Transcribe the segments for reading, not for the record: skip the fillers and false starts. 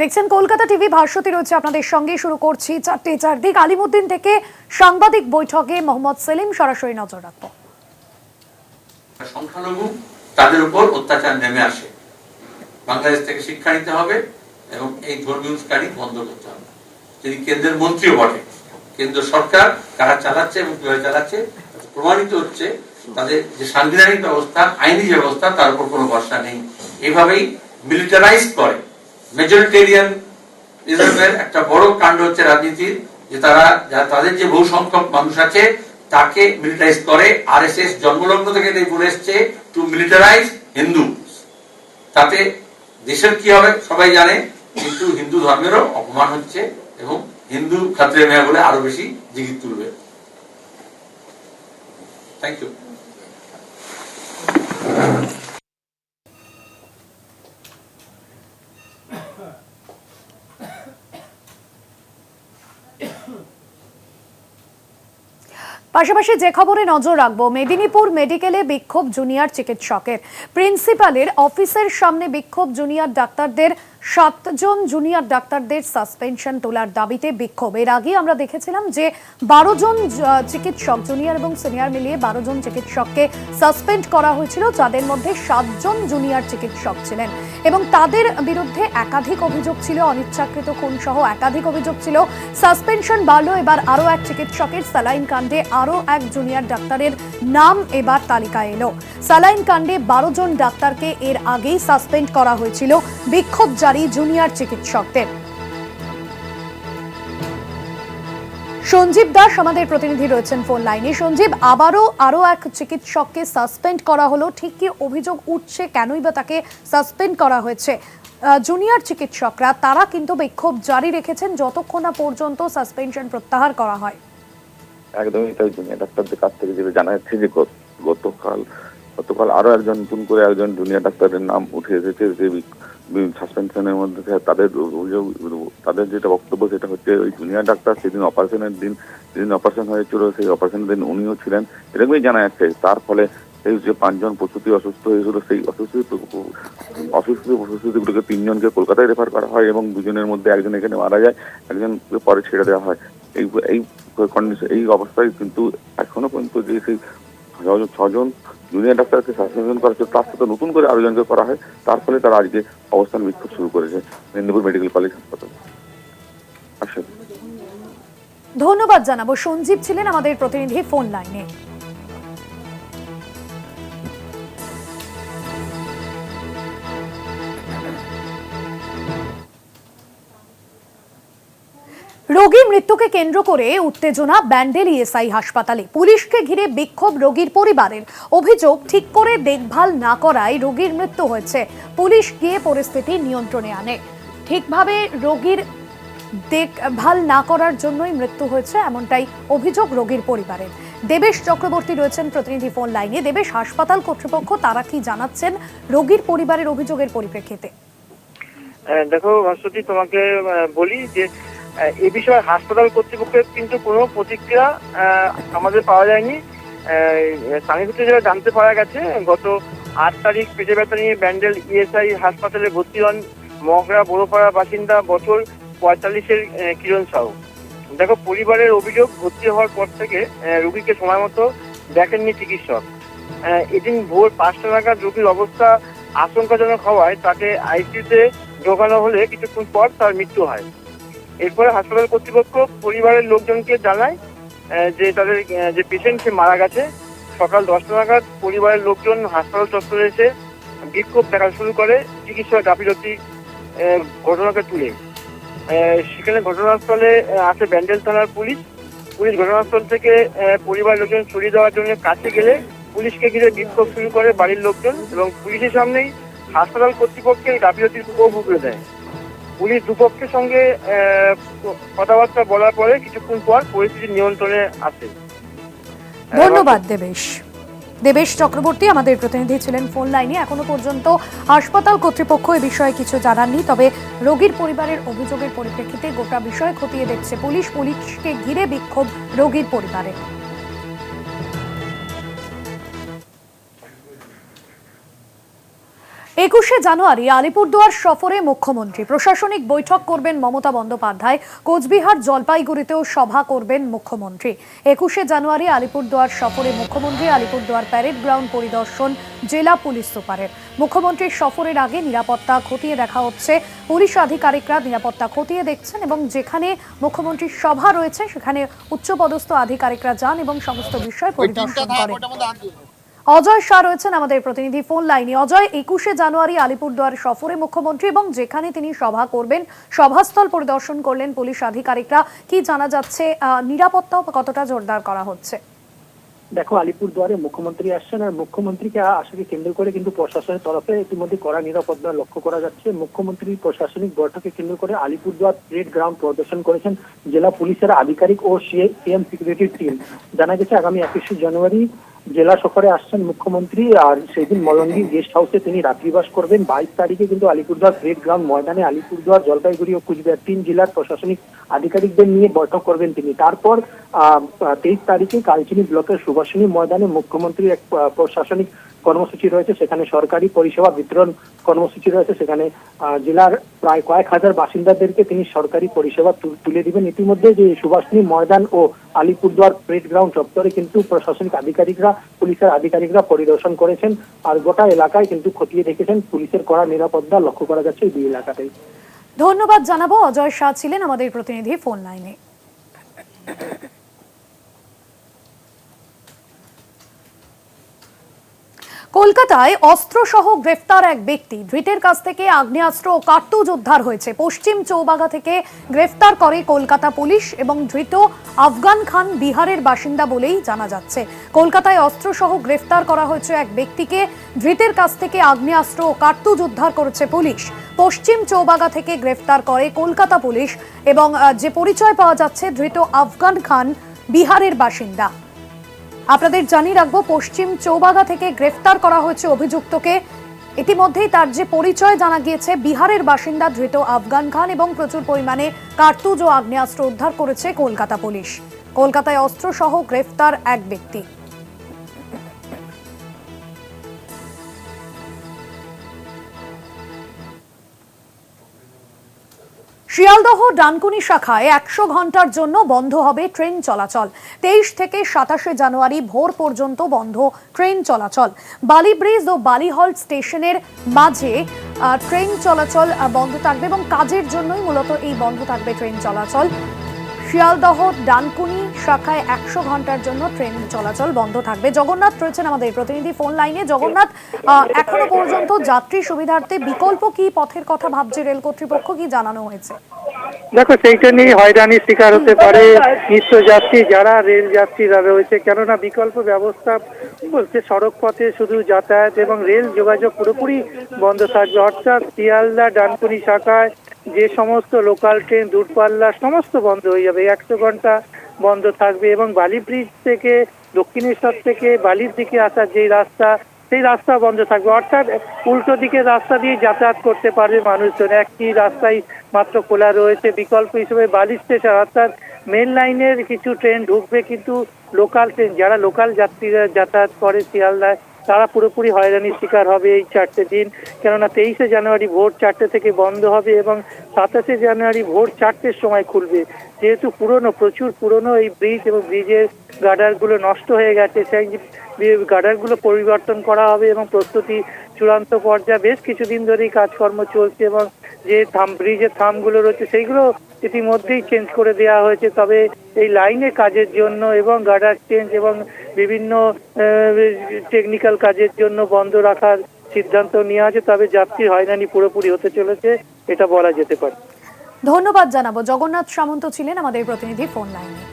দেখছেন কলকাতা টিভি, ভাস্বতী রয়েছে আপনাদের সঙ্গে। শুরু করছি 4টে 4 দিক। আলিমুদ্দিন থেকে সাংবাদিক বৈঠকে মোহাম্মদ সেলিম, সরাসরি নজর রাখবো। সংখ্যালঘু তাদের উপর অত্যাচার নেমে আসে, বাংলাদেশ থেকে শিক্ষা নিতে হবে এবং এই ধর্মীয় উস্কানি বন্ধ করতে হবে। তিনি কেন্দ্রের মন্ত্রীও বটে। কেন্দ্র সরকার কারা চালাচ্ছে এবং কিভাবে চালাচ্ছে প্রমাণিত হচ্ছে। তাদের যে সাংবিধানিক ব্যবস্থা, আইনি ব্যবস্থা, তার উপর কোনো ভরসা নেই। এইভাবেই মিলিটারাইজ করে। মেজরিটেরিয়ানিজমের একটা বড় কাণ্ড হচ্ছে রাজনীতির, যে তারা তাদের যে বহু সংখ্যক মানুষ আছে তাকে মিলিটারাইজ করে। আরএসএস জন্মলগ্ন থেকে এটাই বলে এসছে, টু মিলিটারাইজ হিন্দু। তাতে দেশের কি হবে সবাই জানে, কিন্তু হিন্দু ধর্মেরও অপমান হচ্ছে এবং হিন্দু খাতরে মেয়া বলে আরো বেশি জিগির তুলবে। Thank you. পাশাপাশি যে খবরে নজর রাখবো, মেদিনীপুর মেডিকেলে বিক্ষোভ জুনিয়র চিকিৎসকের। প্রিন্সিপালের অফিসের সামনে বিক্ষোভ জুনিয়র ডাক্তারদের। 7 জন জুনিয়র ডাক্তারদের সাসপেনশন তোলার দাবিতে বিক্ষোভ। এর আগে আমরা দেখেছিলাম যে 12 জন চিকিৎসক, জুনিয়র এবং সিনিয়র মিলিয়ে 12 জন চিকিৎসককে সাসপেন্ড করা হয়েছিল, যাদের মধ্যে 7 জন জুনিয়র চিকিৎসক ছিলেন এবং তাদের বিরুদ্ধে একাধিক অভিযোগ ছিল, অনিচ্ছাকৃত খুন সহ একাধিক অভিযোগ ছিল। সাসপেনশন বাড়লো, এবার আরো এক চিকিৎসকের। স্যালাইন কাণ্ডে আরো এক জুনিয়র ডাক্তারের নাম এবার তালিকায় এলো। স্যালাইন কাণ্ডে 12 জন ডাক্তারকে এর আগেই সাসপেন্ড করা হয়েছিল। বিক্ষোভ জারি জুনিয়র চিকিৎসকদের। সঞ্জীব দাস আমাদের প্রতিনিধি রয়েছেন ফোন লাইনে। সঞ্জীব, আরো এক চিকিৎসককে সাসপেন্ড করা হলো, ঠিক কি অভিযোগ উঠছে, কেনই বা তাকে সাসপেন্ড করা হয়েছে? জুনিয়র চিকিৎসকরা তারা কিন্তু বিক্ষোভ জারি রেখেছেন যতক্ষণ না পর্যন্ত সাসপেনশন প্রত্যাহার করা হয়। একদমই তাই। জুনিয়র ডাক্তারদের কাছ থেকে যেটা জানা যাচ্ছে যে গতকাল আরো একজন নতুন করে একজন জুনিয়র ডাক্তারের নাম উঠে এসেছে যে সাসপেনশনের মধ্যে। তাদের যেটা বক্তব্য সেটা হচ্ছে, ওই জুনিয়র ডাক্তার সেদিন অপারেশনের দিন, যেদিন অপারেশন হয়েছিল সেই অপারেশনের দিন উনিও ছিলেন, এরকমই জানা যাচ্ছে। তার ফলে এই যে 5 জন প্রসূতি অসুস্থ হয়েছিল, সেই অসুস্থগুলোকে 3 জনকে কলকাতায় রেফার করা হয় এবং 2 জনের মধ্যে একজন এখানে মারা যায়, একজনকে পরে ছেড়ে দেওয়া হয়। এই অবস্থায় কিন্তু এখনো পর্যন্ত যে সেই 6 জন জুনিয়র ডাক্তারকে সাসপেনশন করা হচ্ছে, তার সাথে নতুন করে আরো জনকে করা হয়। তার ফলে তারা আজকে অবস্থান বিক্ষোভ শুরু করেছে মেদিনীপুর মেডিকেল কলেজ হাসপাতাল। ধন্যবাদ জানাবো। সঞ্জীব ছিলেন আমাদের প্রতিনিধি ফোন লাইনে। রোগীর মৃত্যুকে কেন্দ্র করে উত্তেজনা ব্যান্ডেল ইএসআই হাসপাতালে। পুলিশকে ঘিরে বিক্ষোভ রোগীর পরিবারের। অভিযোগ, ঠিক করে দেখভাল না করায় রোগীর মৃত্যু হয়েছে। পুলিশ গিয়ে পরিস্থিতি নিয়ন্ত্রণে আনে। ঠিকভাবে রোগীর দেখভাল না করার জন্যই মৃত্যু হয়েছে, এমনটাই অভিযোগ রোগীর পরিবারের। দেবেশ চক্রবর্তী রয়েছেন প্রতিনিধি ফোন লাইনে। দেবেশ, হাসপাতাল কর্তৃপক্ষ তারা কি জানাচ্ছেন রোগীর পরিবারের অভিযোগের পরিপ্রেক্ষিতে? দেখো ভাস্বতী, তোমাকে বলি যে এ বিষয়ে হাসপাতাল কর্তৃপক্ষের কিন্তু কোনো প্রতিক্রিয়া আমাদের পাওয়া যায়নি। স্থানীয় সূত্রে যেটা জানতে পারা গেছে, গত 8 তারিখ পেটে ব্যথা নিয়ে ব্যান্ডেল ইএসআই হাসপাতালে ভর্তি হন মগরা বড়পাড়া বাসিন্দা বছর 45-এর কিরণ সাহু। দেখো, পরিবারের অভিযোগ, ভর্তি হওয়ার পর থেকে রোগীকে সময় মতো দেখেননি চিকিৎসক। এদিন ভোর 5টা নাগাদ রোগীর অবস্থা আশঙ্কাজনক হওয়ায় তাকে আইসিইউতে ঢোকানো হলে কিছুক্ষণ পর তার মৃত্যু হয়। এরপরে হাসপাতাল কর্তৃপক্ষ পরিবারের লোকজনকে জানায় যে তাদের যে পেশেন্ট সে মারা গেছে। সকাল 10টা নাগাদ পরিবারের লোকজন হাসপাতাল চত্বরে এসে বিক্ষোভ দেখা শুরু করে চিকিৎসক গাফিলতি ঘটনাকে তুলে। সেখানে ঘটনাস্থলে আসে ব্যান্ডেল থানার পুলিশ। ঘটনাস্থল থেকে পরিবারের লোকজন সরিয়ে দেওয়ার জন্য কাছে গেলে পুলিশকে ঘিরে বিক্ষোভ শুরু করে বাড়ির লোকজন এবং পুলিশের সামনেই হাসপাতাল কর্তৃপক্ষের গাফিলতির ক্ষোভ উগড়ে দেয়। পুলিশ দুপক্ষের সঙ্গে কথাবার্তা বলার পরে কিছুক্ষণ পর পরিস্থিতি নিয়ন্ত্রণে আসে। ধন্যবাদ দেবেশ চক্রবর্তী আমাদের প্রতিনিধি ছিলেন ফোন লাইনে। এখনো পর্যন্ত হাসপাতাল কর্তৃপক্ষ এ বিষয়ে কিছু জানাননি, তবে রোগীর পরিবারের অভিযোগের পরিপ্রেক্ষিতে গোটা বিষয় খতিয়ে দেখছে পুলিশ। পুলিশকে ঘিরে বিক্ষোভ রোগীর পরিবারের। 21শে জানুয়ারি আলিপুরদুয়ার সফরে মুখ্যমন্ত্রী। প্রশাসনিক বৈঠক করবেন মমতা বন্দ্যোপাধ্যায়। কোচবিহার জলপাইগুড়িতেও সভা করবেন মুখ্যমন্ত্রী। 21শে জানুয়ারি আলিপুরদুয়ার সফরে মুখ্যমন্ত্রী। আলিপুরদুয়ার প্যারেড গ্রাউন্ড পরিদর্শন জেলা পুলিশ সুপারের। মুখ্যমন্ত্রীর সফরের আগে নিরাপত্তা খতিয়ে দেখা হচ্ছে। পুলিশ আধিকারিকরা নিরাপত্তা খতিয়ে দেখছেন এবং যেখানে মুখ্যমন্ত্রীর সভা রয়েছে সেখানে উচ্চপদস্থ আধিকারিকরা যান এবং সমস্ত বিষয় পরিদর্শন করেন। অজয় শাহ রয়েছেন আমাদের প্রতিনিধি ফোন লাইনে। অজয়, 21শে জানুয়ারি আলিপুরদুয়ার সফরে মুখ্যমন্ত্রী এবং যেখানে তিনি সভা করবেন, সভাস্থল পরিদর্শন করলেন পুলিশ আধিকারিকরা। কি জানা যাচ্ছে, নিরাপত্তাও কতটা জোরদার করা হচ্ছে? দেখো, আলিপুরদুয়ারে মুখ্যমন্ত্রী আসছেন আর মুখ্যমন্ত্রীকে আসাকে কেন্দ্র করে কিন্তু প্রশাসনের তরফে ইতিমধ্যে কড়া নিরাপত্তা লক্ষ্য করা যাচ্ছে। মুখ্যমন্ত্রীর প্রশাসনিক বৈঠকে কেন্দ্র করে আলিপুরদুয়ার প্যারেড গ্রাউন্ড পরিদর্শন করেছেন জেলা পুলিশের আধিকারিক ও সিএম সিকিউরিটির টিম। জানা গেছে আগামী 21শে জানুয়ারি জেলা সফরে আসছেন মুখ্যমন্ত্রী আর সেই দিন মলঙ্গি গেস্ট হাউসে তিনি রাত্রিবাস করবেন। 22 তারিখে কিন্তু আলিপুরদুয়ার প্যারেড গ্রাউন্ড ময়দানে আলিপুরদুয়ার, জলপাইগুড়ি ও কুচবিহার 3 জেলার প্রশাসনিক আধিকারিকদের নিয়ে বৈঠক করবেন তিনি। তারপর 23 তারিখে কালচিনি ব্লকের সুভাষিনী ময়দানে মুখ্যমন্ত্রীর এক প্রশাসনিক কর্মসূচি রয়েছে, সেখানে সরকারি পরিষেবা বিতরণ কর্মসূচি রয়েছে। সেখানে জেলার প্রায় কয়েক হাজার বাসিন্দাদেরকে তিনি সরকারি পরিষেবা তুলে দিবেন। ইতিমধ্যে যে সুভাষিনী ময়দান ও আলিপুরদুয়ার প্যারেড গ্রাউন্ড চত্বরে কিন্তু প্রশাসনিক আধিকারিকরা, পুলিশের আধিকারিকরা পরিদর্শন করেছেন আর গোটা এলাকায় কিন্তু খতিয়ে দেখেছেন। পুলিশের কড়া নিরাপত্তা লক্ষ্য করা যাচ্ছে এই দুই এলাকাতেই। ধন্যবাদ জানাবো। অজয় শাহ ছিলেন আমাদের প্রতিনিধি ফোন লাইনে। কলকাতায় অস্ত্রসহ গ্রেফতার এক ব্যক্তি। ধৃতের কাছ থেকে আগ্নেয়াস্ত্র ও কার্তুজ উদ্ধার হয়েছে। পশ্চিম চৌবাগা থেকে গ্রেফতার করে কলকাতা পুলিশ এবং ধৃত আফগান খান বিহারের বাসিন্দা বলেই জানা যাচ্ছে। কলকাতায় অস্ত্রসহ গ্রেফতার করা হয়েছে এক ব্যক্তিকে। ধৃতের কাছ থেকে আগ্নেয়াস্ত্র ও কার্তুজ উদ্ধার করেছে পুলিশ। পশ্চিম চৌবাগা থেকে গ্রেফতার করে কলকাতা পুলিশ এবং যে পরিচয় পাওয়া যাচ্ছে, ধৃত আফগান খান বিহারের বাসিন্দা। আপনাদের জানিয়ে রাখবো, পশ্চিম চৌবাগা থেকে গ্রেফতার করা হয়েছে অভিযুক্তকে। ইতিমধ্যেই তার যে পরিচয় জানা গিয়েছে, বিহারের বাসিন্দা ধৃত আফগান খান এবং প্রচুর পরিমাণে কার্তুজ ও আগ্নেয়াস্ত্র উদ্ধার করেছে কলকাতা পুলিশ। কলকাতায় অস্ত্রসহ গ্রেফতার এক ব্যক্তি। শিয়ালদহ ডানকুনি শাখায় 100 ঘন্টার জন্য বন্ধ হবে ট্রেন চলাচল। 23 থেকে 27শে জানুয়ারি ভোর পর্যন্ত বন্ধ ট্রেন চলাচল। বালি ব্রিজ ও বালিহল স্টেশনের মাঝে ট্রেন চলাচল বন্ধ থাকবে এবং কাজের জন্যই মূলত এই বন্ধ থাকবে ট্রেন চলাচল। শিয়ালদহ ডানকুনি শাখায় 100 ঘন্টার জন্য ট্রেন চলাচল বন্ধ থাকবে। জগন্নাথ রয়েছেন আমাদের প্রতিনিধি ফোন লাইনে। জগন্নাথ, এখনো পর্যন্ত যাত্রী সুবিধার্থে বিকল্প কি পথের কথা ভাবছে রেল কর্তৃপক্ষ, কি জানানো হয়েছে? দেখো, সেইটা নিয়ে হয়রানির শিকার হতে পারে নিত্যযাত্রী যারা রেল যাত্রীরা রয়েছে, কেননা বিকল্প ব্যবস্থা বলতে সড়ক পথে শুধু যাতায়াত এবং রেল যোগাযোগ পুরোপুরি বন্ধ থাকবে। অর্থাৎ শিয়ালদা ডানকুনি শাখায় যে সমস্ত লোকাল ট্রেন, দূরপাল্লা সমস্ত বন্ধ হয়ে যাবে। 100 ঘন্টা বন্ধ থাকবে এবং বালি ব্রিজ থেকে দক্ষিণেশ্বর থেকে বালির দিকে আসার যেই রাস্তা, সেই রাস্তা বন্ধ থাকবে। অর্থাৎ উল্টো দিকে রাস্তা দিয়ে যাতায়াত করতে পারবে মানুষজন। একটি রাস্তাই মাত্র খোলা রয়েছে। বিকল্প হিসেবে বালি স্টেশন, অর্থাৎ মেন লাইনের কিছু ট্রেন ঢুকবে, কিন্তু লোকাল ট্রেন যারা লোকাল যাত্রীরা যাতায়াত করে শিয়ালদায়, তারা পুরোপুরি হয়রানির শিকার হবে এই 4টে দিন। কেননা 23শে জানুয়ারি ভোর 4টে থেকে বন্ধ হবে এবং 27শে জানুয়ারি ভোর 4টের সময় খুলবে। যেহেতু প্রচুর পুরনো এই ব্রিজ এবং ব্রিজের গার্ডারগুলো নষ্ট হয়ে গেছে, সেই গার্ডারগুলো পরিবর্তন করা হবে এবং প্রস্তুতি চূড়ান্ত পর্যায়ে বেশ কিছুদিন ধরেই কাজকর্ম চলছে এবং যে ব্রিজের থামগুলো রয়েছে সেইগুলো ইতিমধ্যেই চেঞ্জ করে দেওয়া হয়েছে। তবে এই লাইনের কাজের জন্য এবং গার্ডার চেঞ্জ এবং বিভিন্ন টেকনিক্যাল কাজের জন্য বন্ধ রাখার সিদ্ধান্ত নেওয়া আছে। তবে যাত্রী হয়রানি পুরোপুরি হতে চলেছে, এটা বলা যেতে পারে। ধন্যবাদ জানাবো। জগন্নাথ সামন্ত ছিলেন আমাদের প্রতিনিধি ফোন লাইনে।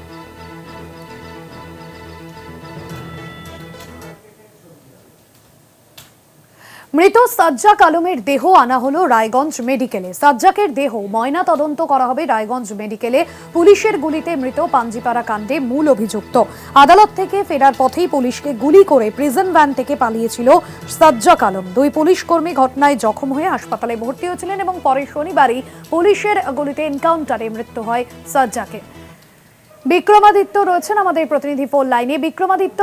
মৃত সাজ্জাক আলমের দেহ আনা হলো রায়গঞ্জ মেডিকেলে। সাজ্জাকের দেহ ময়না তদন্ত করা হবে রায়গঞ্জ মেডিকেলে। পুলিশের গুলিতে মৃত পাঞ্জিপাড়া কাণ্ডে মূল অভিযুক্ত। আদালত থেকে ফেরার পথেই পুলিশকে গুলি করে প্রিজন ভ্যান থেকে পালিয়েছিল সাজ্জাক আলম। 2 পুলিশ কর্মী ঘটনায় জখম হয়ে হাসপাতালে ভর্তি হয়েছিলেন এবং পরে শনিবারই পুলিশের গুলিতে এনকাউন্টারে মৃত্যু হয় সাজ্জাকের। বিক্রমাদিত্য রয়েছেন আমাদের প্রতিনিধি ফোন লাইনে। বিক্রমাদিত্য,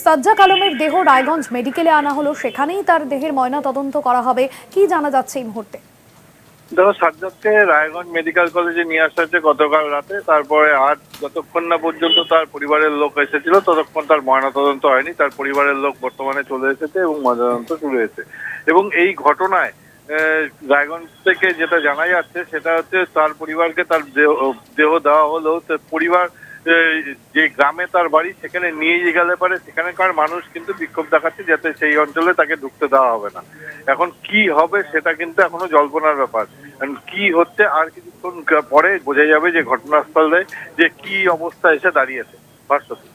সাজ্জাক আলমের দেহ রায়গঞ্জ মেডিকেলে আনা হলো, সেখানেই তার দেহের ময়না তদন্ত করা হবে, কি জানা যাচ্ছে এই মুহূর্তে? দেখো, সাজ্জাদকে রায়গঞ্জ মেডিকেল কলেজে নিয়ে আসা হয়েছে গতকাল রাতে। তারপরে আজ যতক্ষণ না পর্যন্ত তার পরিবারের লোক এসেছিল ততক্ষণ তার ময়নাতদন্ত হয়নি। তার পরিবারের লোক বর্তমানে চলে এসেছে এবং ময়নাতদন্ত শুরু হয়েছে। এবং এই ঘটনায় রায়গঞ্জ থেকে যেটা জানা যাচ্ছে সেটা হচ্ছে তার পরিবারকে তার দেহ দেওয়া হলো। পরিবার যে গ্রামে তার বাড়ি সেখানে নিয়ে গেলে পারে সেখানকার মানুষ কিন্তু বিক্ষোভ দেখাচ্ছে যাতে সেই অঞ্চলে তাকে ঢুকতে দেওয়া হবে না। এখন কি হবে সেটা কিন্তু এখনো জল্পনার ব্যাপার। কি হচ্ছে আর কিছুক্ষণ পরে বোঝা যাবে যে ঘটনাস্থলে যে কি অবস্থা এসে দাঁড়িয়েছে। ভাস্বতী,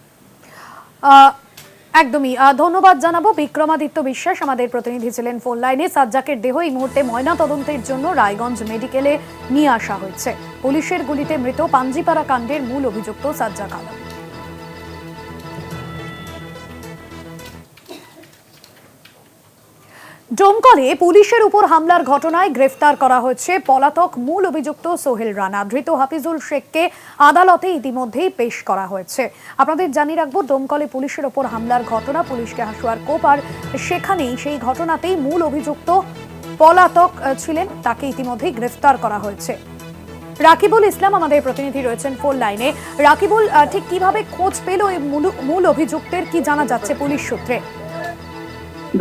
একদমই ধন্যবাদ জানাবো। বিক্রমাদিত্য বিশ্বাস আমাদের প্রতিনিধি ছিলেন ফোন লাইনে। সাজ্জাকের দেহ এই মুহূর্তে ময়না তদন্তের জন্য রায়গঞ্জ মেডিকেলে নিয়ে আসা হয়েছে। পুলিশের গুলিতে মৃত পাঞ্জিপাড়া কাণ্ডের মূল অভিযুক্ত সাজ্জাক আলম। ডোমকলে পুলিশের উপর হামলার ঘটনায় গ্রেফতার করা হয়েছে পলাতক মূল অভিযুক্ত সোহেল রানা। ধৃত হাফিজুল শেখকে আদালতে ইতিমধ্যেই পেশ করা হয়েছে। আপনাদের জানিয়ে রাখবো, ডোমকলে পুলিশের উপর হামলার ঘটনা পুলিশকে হাসুয়ার কোপ, আর সেখানেই সেই ঘটনাতেই মূল অভিযুক্ত পলাতক ছিলেন, তাকে ইতিমধ্যেই গ্রেফতার করা হয়েছে। রাকিবুল ইসলাম আমাদের প্রতিনিধি রয়েছেন ফোন লাইনে। রাকিবুল, ঠিক কিভাবে খোঁজ পেল এই মূল অভিযুক্তের, কি জানা যাচ্ছে পুলিশ সূত্রে?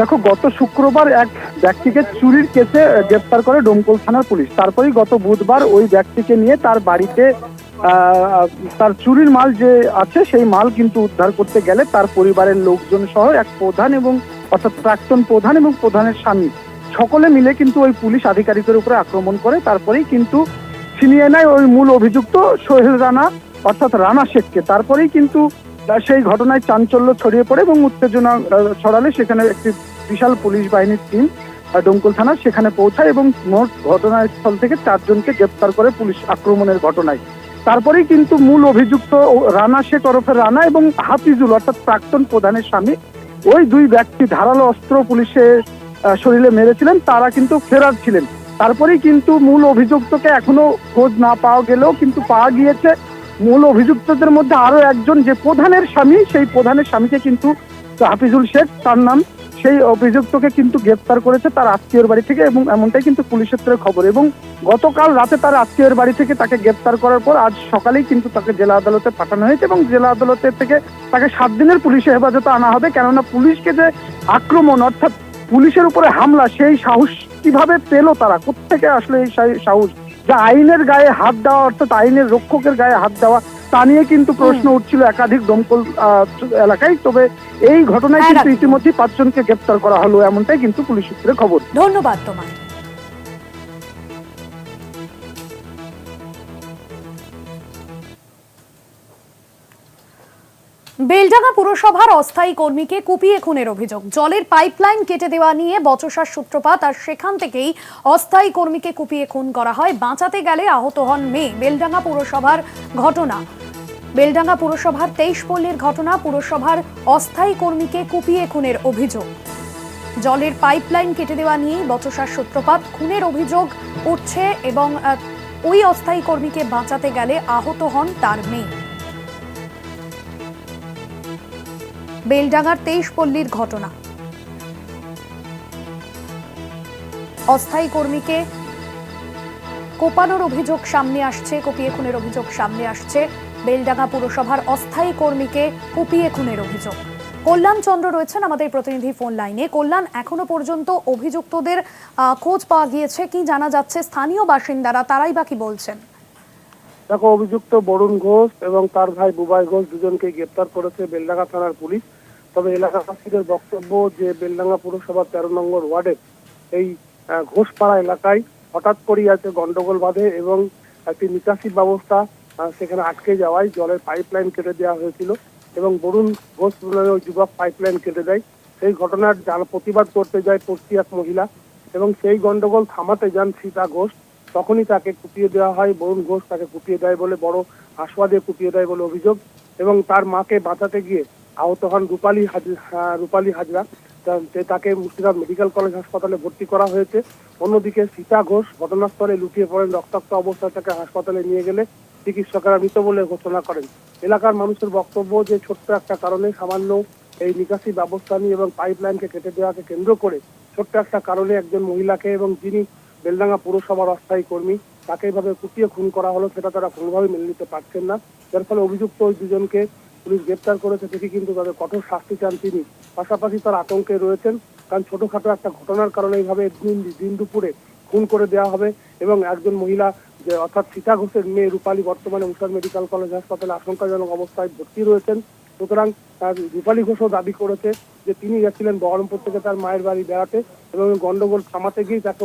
দেখো, গত শুক্রবার এক ব্যক্তিকে চুরির কেসে গ্রেপ্তার করে ডোমকল থানার পুলিশ। তারপরেই গত বুধবার ওই ব্যক্তিকে নিয়ে তার বাড়িতে তার চুরির মাল যে আছে সেই মাল কিন্তু উদ্ধার করতে গেলে তার পরিবারের লোকজন সহ এক প্রধান এবং অর্থাৎ প্রাক্তন প্রধান এবং প্রধানের স্বামী সকলে মিলে কিন্তু ওই পুলিশ আধিকারিকের উপরে আক্রমণ করে। তারপরেই কিন্তু ছিনিয়ে নেয় ওই মূল অভিযুক্ত সোহেল রানা অর্থাৎ রানা শেখকে। তারপরেই কিন্তু সেই ঘটনায় চাঞ্চল্য ছড়িয়ে পড়ে এবং উত্তেজনা ছড়ালে সেখানে একটি বিশাল পুলিশ বাহিনীর টিম ডোমকল থানা সেখানে পৌঁছায় এবং মোট ঘটনাস্থল থেকে 4 জনকে গ্রেপ্তার করে পুলিশ আক্রমণের ঘটনায়। তারপরেই কিন্তু মূল অভিযুক্ত রানা শেখ ওরফে রানা এবং হাফিজুল অর্থাৎ প্রাক্তন প্রধানের স্বামী, ওই 2 ব্যক্তি ধারালো অস্ত্র পুলিশের শরীরে মেরেছিলেন, তারা কিন্তু ফেরার ছিলেন। তারপরেই কিন্তু মূল অভিযুক্তকে এখনো খোঁজ না পাওয়া গেলেও কিন্তু পাওয়া গিয়েছে মূল অভিযুক্তদের মধ্যে আরো একজন, যে প্রধানের স্বামী, সেই প্রধানের স্বামীকে কিন্তু হাফিজুল শেখ তার নাম, সেই অভিযুক্তকে কিন্তু গ্রেপ্তার করেছে তার আত্মীয়ের বাড়ি থেকে এবং এমনটাই কিন্তু পুলিশ সূত্রে খবর। এবং গতকাল রাতে তার আত্মীয়ের বাড়ি থেকে তাকে গ্রেপ্তার করার পর আজ সকালেই কিন্তু তাকে জেলা আদালতে পাঠানো হয়েছে এবং জেলা আদালতের থেকে তাকে 7 দিনের পুলিশে হেফাজতে আনা হবে। কেননা পুলিশকে যে আক্রমণ অর্থাৎ পুলিশের উপরে হামলা, সেই সাহস কিভাবে পেল তারা, কোত্থেকে আসলে এই সাহস, যা আইনের গায়ে হাত দেওয়া অর্থাৎ আইনের রক্ষকের গায়ে হাত দেওয়া, তা নিয়ে কিন্তু প্রশ্ন উঠছিল একাধিক ডোমকল এলাকায়। তবে এই ঘটনায় কিন্তু ইতিমধ্যে 5 জনকে গ্রেপ্তার করা হলো, এমনটাই কিন্তু পুলিশ সূত্রে খবর। ধন্যবাদ তোমায়। বেলডাঙ্গা পুরসভার অস্থায়ী কর্মীকে কুপিয়ে খুনের অভিযোগ। জলের পাইপলাইন কেটে দেওয়া নিয়ে বচসার সূত্রপাত, আর সেখান থেকেই অস্থায়ী কর্মীকে কুপিয়ে খুন করা হয়। বাঁচাতে গেলে আহত হন মেয়ে। বেলডাঙ্গা পুরসভার ঘটনা, বেলডাঙ্গা পুরসভার 23 পল্লীর ঘটনা। পুরসভার অস্থায়ী কর্মীকে কুপিয়ে খুনের অভিযোগ। জলের পাইপলাইন কেটে দেওয়া নিয়েই বচসার সূত্রপাত, খুনের অভিযোগ উঠছে এবং ওই অস্থায়ী কর্মীকে বাঁচাতে গেলে আহত হন তার মেয়ে। বেলডাঙ্গার 23 পল্লীর ঘটনা। অস্থায়ী কর্মীকে কোপানোর অভিযোগ সামনে আসছে, কুপিয়ে খুনের অভিযোগ সামনে আসছে। বেলডাঙ্গা পুরসভার অস্থায়ী কর্মীকে কুপিয়ে খুনের অভিযোগ। কল্যাণ চন্দ্র রয়েছেন আমাদের প্রতিনিধি ফোন লাইনে। কল্যাণ, এখনো পর্যন্ত অভিযুক্তদের খোঁজ পাওয়া গিয়েছে, কি জানা যাচ্ছে? স্থানীয় বাসিন্দারা তারাই বা কি বলছেন? দেখো, অভিযুক্ত বরুণ ঘোষ এবং তার ভাই বুবাই ঘোষ দুজনকে গ্রেপ্তার করেছে বেলডাঙ্গা থানার পুলিশ। তবে এলাকাবাসীদের বক্তব্য যে বেলডাঙ্গা পুরসভার 13 নম্বর ওয়ার্ডের এই ঘোষপাড়া এলাকায় হঠাৎ করেই আছে গন্ডগোল বাঁধে এবং একটি নিকাশি ব্যবস্থা সেখানে আটকে যাওয়ায় জলের পাইপলাইন কেটে দেওয়া হয়েছিল এবং বরুণ ঘোষ নামে ওই যুবক পাইপলাইন কেটে দেয়। সেই ঘটনার প্রতিবাদ করতে যায় পড়শি এক মহিলা এবং সেই গন্ডগোল থামাতে যান সীতা ঘোষ। তখনই তাকে কুপিয়ে দেওয়া হয়। বরুণ ঘোষ তাকে কুপিয়ে দেয় বলে, বড় হাসুয়া দিয়ে কুপিয়ে দেয় বলে অভিযোগ এবং তার মাকে বাঁচাতে গিয়ে আহত হন রূপালী হাজরা। তাকে মুর্শিদাবাদ মেডিকেল কলেজ হাসপাতালে ভর্তি করা হয়েছে। অন্যদিকে সীতা ঘোষ ঘটনাস্থলে লুটিয়ে পড়েন। রক্তাক্ত অবস্থায় তাকে হাসপাতালে নিয়ে গেলে চিকিৎসকেরা মৃত বলে ঘোষণা করেন। এলাকার মানুষের বক্তব্য যে ছোট্ট একটা কারণে সামান্য এই নিকাশি ব্যবস্থা নিয়ে এবং পাইপলাইনকে কেটে দেওয়াকে কেন্দ্র করে ছোট্ট একটা কারণে একজন মহিলাকে এবং যিনি বেলডাঙ্গা পুরসভার অস্থায়ী কর্মী তাকে এইভাবে কুপিয়ে খুন করা হলো, সেটা তারা কোনোভাবে মেনে নিতে পারছেন না। যার ফলে অভিযুক্ত ওই দুজনকে পুলিশ গ্রেপ্তার করেছে, দেখি কিন্তু তাদের কঠোর শাস্তি চান তিনি। পাশাপাশি তার আতঙ্কে রয়েছেন, কারণ ছোটখাটো একটা ঘটনার কারণে এইভাবে দিন দুপুরে খুন করে দেওয়া হবে এবং একজন মহিলা যে অর্থাৎ সীতা ঘোষের মেয়ে রূপালী বর্তমানে উষার মেডিকেল কলেজ হাসপাতালে আশঙ্কাজনক অবস্থায় ভর্তি রয়েছেন। সুতরাং তার রূপালী ঘোষও দাবি করেছে যে তিনি গেছিলেন বহরমপুর থেকে তার মায়ের বাড়ি বেড়াতে এবং গন্ডগোল থামাতে গিয়ে তাকে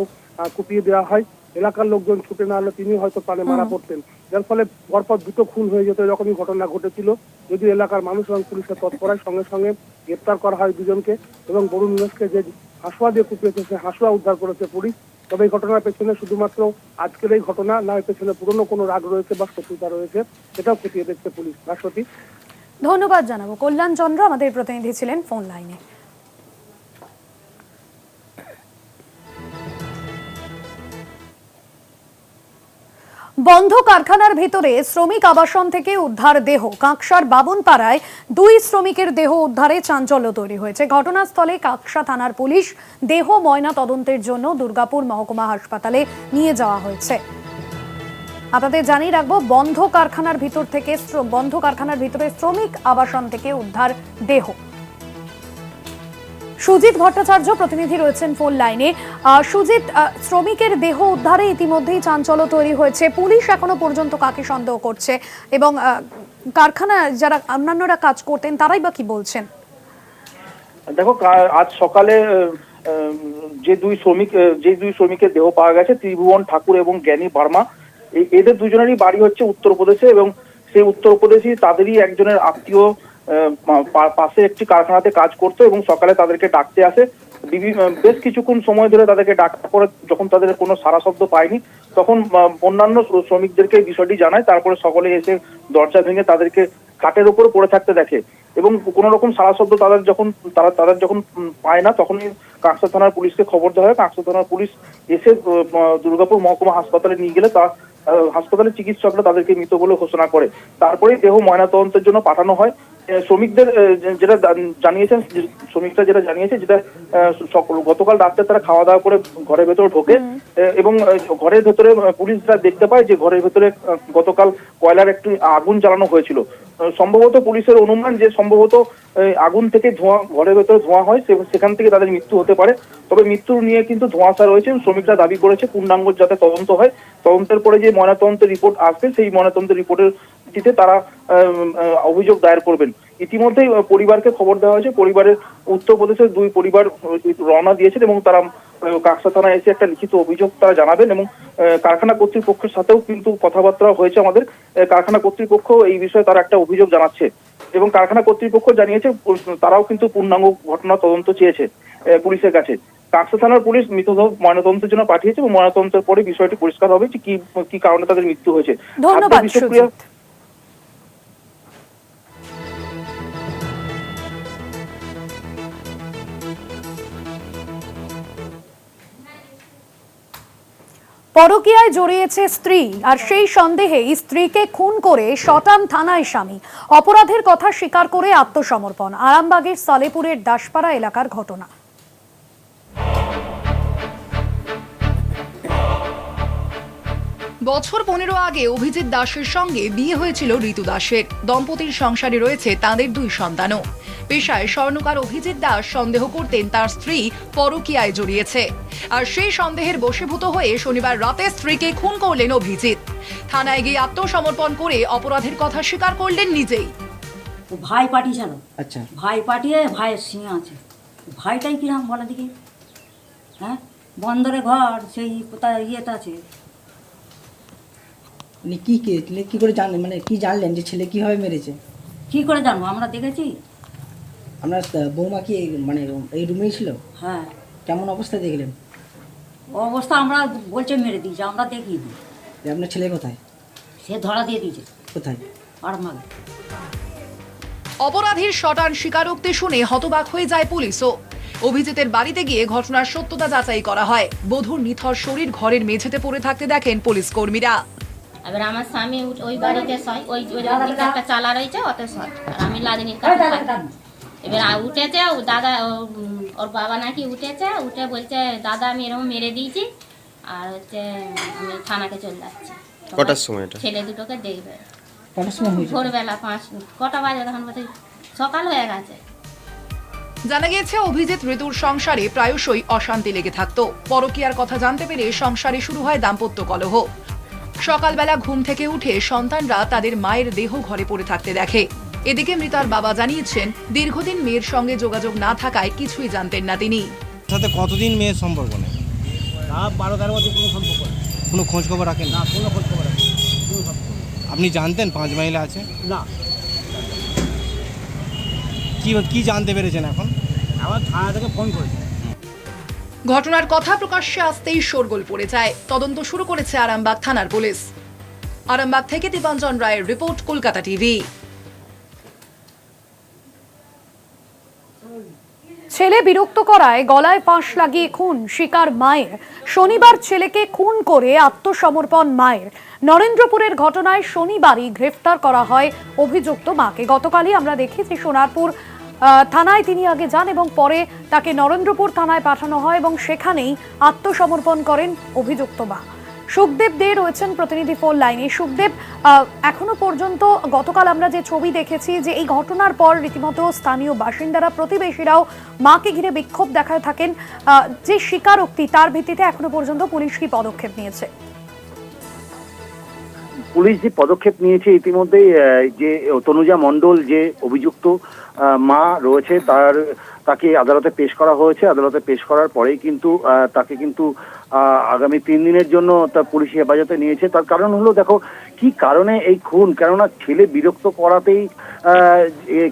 কুপিয়ে দেওয়া হয়। এলাকার লোকজন ছুটে না হলে তিনি হয়তো প্রাণে মারা পড়তেন, যার ফলে পরপর দুটো খুন হয়ে যেত, এরকমই ঘটনা ঘটেছিল। যদি এলাকার মানুষ এবং পুলিশের তৎপরায় সঙ্গে সঙ্গে গ্রেপ্তার করা হয় দুজনকে এবং বরুণ ঘোষকে যে হাসুয়া দিয়ে কুপিয়েছে সে হাসুয়া উদ্ধার করেছে পুলিশ। তবে এই ঘটনার পেছনে শুধুমাত্র আজকের এই ঘটনা না, এর পেছনে পুরনো কোনো রাগ রয়েছে বা শত্রুতা রয়েছে, সেটাও খতিয়ে দেখছে পুলিশ। ভাস্বতী, ধন্যবাদ জানাবো। কল্যাণ চন্দ্র আমাদের প্রতিনিধি ছিলেন ফোন লাইনে। বন্ধ কারখানার ভিতরে শ্রমিক আবাসন থেকে উদ্ধার দেহ। কাঁকসার বাবুনপাড়ায় 2 শ্রমিকের দেহ উদ্ধারে চাঞ্চল্য তৈরি হয়েছে। ঘটনাস্থলে কাঁকসা থানার পুলিশ দেহ ময়না তদন্তের জন্য দুর্গাপুর মহকুমা হাসপাতালে নিয়ে যাওয়া হয়েছে। আপনাদের জানিয়ে রাখবো, বন্ধ কারখানার ভিতরে শ্রমিক আবাসন থেকে উদ্ধার দেহ। সুজিত ভট্টাচার্য প্রতিনিধি রয়েছেন ফোন লাইনে। সুজিত, শ্রমিকের দেহ উদ্ধারে ইতিমধ্যেই চাঞ্চল্য তৈরি হয়েছে। পুলিশ এখনো পর্যন্ত কাকে সন্দেহ করছে এবং কারখানা যারা অন্যান্যরা কাজ করতেন তারাই বা কি বলছেন? দেখো, আজ সকালে যে দুই শ্রমিকের দেহ পাওয়া গেছে, ত্রিভুবন ঠাকুর এবং জ্ঞানী বার্মা, এদের দুজনেরই বাড়ি হচ্ছে উত্তরপ্রদেশে এবং সেই উত্তরপ্রদেশী তাদেরই একজনের আত্মীয় পাশে একটি কারখানাতে কাজ করতো এবং সকালে তাদেরকে ডাকতে আসে। বেশ কিছুক্ষণ সময় ধরে তাদেরকে ডাকার পরে যখন তাদের কোনো সাড়া শব্দ পায়নি, তখন অন্যান্য শ্রমিকদেরকে বিষয়টি জানায়। তারপরে সকলে এসে দরজা ভেঙে তাদেরকে খাটের উপর পড়ে থাকতে দেখে এবং কোনো রকম সাড়া শব্দ তাদের যখন পায় না, তখনই কাঁকসা থানার পুলিশকে খবর দেওয়া হয়। কাঁকসা থানার পুলিশ এসে দুর্গাপুর মহকুমা হাসপাতালে নিয়ে গেলে হাসপাতালের চিকিৎসকরা তাদেরকে মৃত বলে ঘোষণা করে। তারপরে দেহ ময়নাতদন্তের জন্য পাঠানো হয়। শ্রমিকরা যেটা জানিয়েছে যেটা গতকাল রাত্রে তারা খাওয়া দাওয়া করে ঘরের ভেতরে ঢোকে এবং ঘরের ভেতরে পুলিশরা দেখতে পায় যে ঘরের ভেতরে গতকাল কয়লার একটি আগুন জ্বালানো হয়েছিল। সম্ভবত পুলিশের অনুমান যে সম্ভবত আগুন থেকে ঘরের ভেতরে ধোঁয়া হয়, সেখান থেকে তাদের মৃত্যু হতে পারে। তবে মৃত্যু নিয়ে কিন্তু ধোঁয়াশা রয়েছে। শ্রমিকরা দাবি করেছে পূর্ণাঙ্গ যাতে তদন্ত হয়, তদন্তের পরে যে ময়নাতদন্তের রিপোর্ট আসবে সেই ময়নাতদন্তের রিপোর্টের ভিত্তিতে তারা অভিযোগ দায়ের করবেন। ইতিমধ্যেই পরিবারকে খবর দেওয়া হয়েছে। পরিবারের উত্তরপ্রদেশের 2 পরিবার রওনা দিয়েছেন এবং তারা কাঁকসা থানায় এসে একটা লিখিত অভিযোগ তারা জানাবেন এবং কারখানা কর্তৃপক্ষের সাথেও কিন্তু কথাবার্তা হয়েছে আমাদের। কারখানা কর্তৃপক্ষ এই বিষয়ে তারা একটা অভিযোগ জানাচ্ছে এবং কারখানা কর্তৃপক্ষ জানিয়েছে তারাও কিন্তু পূর্ণাঙ্গ ঘটনা তদন্ত চেয়েছে পুলিশের কাছে। কাঁকসা থানার পুলিশ মৃতদেহ ময়নাতদন্তের জন্য পাঠিয়েছে এবং ময়নাতদন্তের পরে বিষয়টি পরিষ্কার হবে যে কি কারণে তাদের মৃত্যু হয়েছে। ধন্যবাদ। পরকীয়ায় জড়িয়েছে স্ত্রী, আর সেই সন্দেহে স্ত্রীকে খুন করে শটান থানায় স্বামী। অপরাধের কথা স্বীকার করে আত্মসমর্পণ। আরামবাগের সালেপুরের দাসপাড়া এলাকার ঘটনা। বছর 15 আগে অভিজিৎ দাসের সঙ্গে বিয়ে হয়েছিল ঋতু দাসের। দম্পতির সংসারে রয়েছে তাদের 2 সন্তানও। পেশায় স্বর্ণকার অভিজিৎ দাস সন্দেহ করতেন তার স্ত্রী পরকীয়ায় জড়িয়েছে, আর সেই সন্দেহের বশীভূত হয়ে শনিবার রাতে স্ত্রীকে খুন করলেন অভিজিৎ। থানায় গিয়ে আত্মসমর্পণ করে অপরাধের কথা স্বীকার করলেন নিজেই। ভাই পাঠিয়েছিল। আচ্ছা, ভাই পাঠিয়ে ভাইয়ের সিংহ আছে। ভাইটাই কিরাম বলা দিকে, হ্যাঁ, বন্দরে ঘর সেই কোথায় ইয়েটা আছে। কি করে জানলেন, মানে কি জানলেন যে ছেলে কিভাবে মেরেছে? কি করে জানবো, আমরা দেখেছি। আপনার বৌমা কি মানে এই রুমেই ছিল? হ্যাঁ। কেমন অবস্থায় দেখলেন? অবস্থা আমরা বলছে মেরে দিয়েছে, আমরা দেখিয়ে দিই। আপনার ছেলে কোথায়? সে ধরা দিয়ে দিয়েছে। কোথায়? আরামবাগে। অপরাধীর শটান স্বীকারোক্তি শুনে হতবাক হয়ে যায় পুলিশও। অভিজিতের বাড়িতে গিয়ে ঘটনার সত্যতা যাচাই করা হয়। বধূর নিথর শরীর ঘরের মেঝেতে পড়ে থাকতে দেখেন পুলিশ কর্মীরা। এবার আমার স্বামী ওই বাড়িতে শয়, ওই ওই দিকে একটা চালা রয়েছে, ওতে শয়। আর আমি লাদিনীর কাছে থাকি। এবার উঠেছে ও দাদা, ওর বাবা নাকি উঠেছে, উঠে বলছে দাদা আমি এরকম মেরে দিয়েছি, আর হচ্ছে আমি থানাকে চলে যাচ্ছি। কটার সময় এটা? ছেলে দুটোকে দেখবে। কটার সময় হয়েছে? ভোরবেলা 5 কটা বাজে তখন বলতে সকাল হয়ে গেছে। জানা গিয়েছে অভিজিৎ ঋতুর সংসারে প্রায়শই অশান্তি লেগে থাকতো। পরকীয়ার কথা জানতে পেরে সংসারে শুরু হয় দাম্পত্য কলহ। সকালবেলা ঘুম থেকে উঠে সন্তানরা তাদের মায়ের দেহ ঘরে পড়ে থাকতে দেখে। এদিকে মৃতার বাবা জানিয়েছেন দীর্ঘদিন মেয়ের সঙ্গে যোগাযোগ না থাকায় কিছুই জানতেন না তিনি। সাথে কতদিন মেয়ের সম্পর্ক নেই? 12-13 বছর কোনো সম্পর্ক নেই। কোনো খোঁজ খবর রাখেন না, কোনো খোঁজ খবর নেই। আপনি জানতেন 5 মাইলে আছে? না, কি জানতে পেরেছেন এখন? আমার থানা থেকে ফোন করেছে। ঘটনার কথা প্রকাশ্যে আসতেই শোরগোল পড়ে যায়। তদন্ত শুরু করেছে আরামবাগ থানার পুলিশ। আরামবাগ থেকে দীপাঞ্জন রায়ের রিপোর্ট, কলকাতা টিভি। ছেলে বিরক্ত করায় গলায় ফাঁস লাগিয়ে খুন শিকার মায়ের। শনিবার ছেলেকে খুন করে আত্মসমর্পণ মায়ের। নরেন্দ্রপুরের ঘটনায় শনিবারই গ্রেফতার করা হয় অভিযুক্ত মাকে। গতকালই আমরা দেখেছি সোনারপুর থানায় তিনি আগে যান এবং পরে তাকে নরেন্দ্রপুর থানায় পাঠানো হয় এবং সেখানেই আত্মসমর্পণ করেন অভিযুক্ত মা। সুখদেব দে রয়েছেন প্রতিনিধি ফোন লাইনে। সুখদেব, এখনো পর্যন্ত গতকাল আমরা যে ছবি দেখেছি যে এই ঘটনার পর রীতিমতো স্থানীয় বাসিন্দারা, প্রতিবেশীরাও মাকে ঘিরে বিক্ষোভ দেখায় থাকেন। যে স্বীকারোক্তি তার ভিত্তিতে এখনো পর্যন্ত পুলিশ কি পদক্ষেপ নিয়েছে? পুলিশ যে পদক্ষেপ নিয়েছে ইতিমধ্যেই, যে তনুজা মণ্ডল যে অভিযুক্ত মা রয়েছে তাকে আদালতে পেশ করা হয়েছে। আদালতে পেশ করার পরেই কিন্তু তাকে কিন্তু আগামী 3 দিনের জন্য তার পুলিশ হেফাজতে নিয়েছে। তার কারণ হলো, দেখো কি কারণে এই খুন, কেননা ছেলে বিরক্ত করাতেই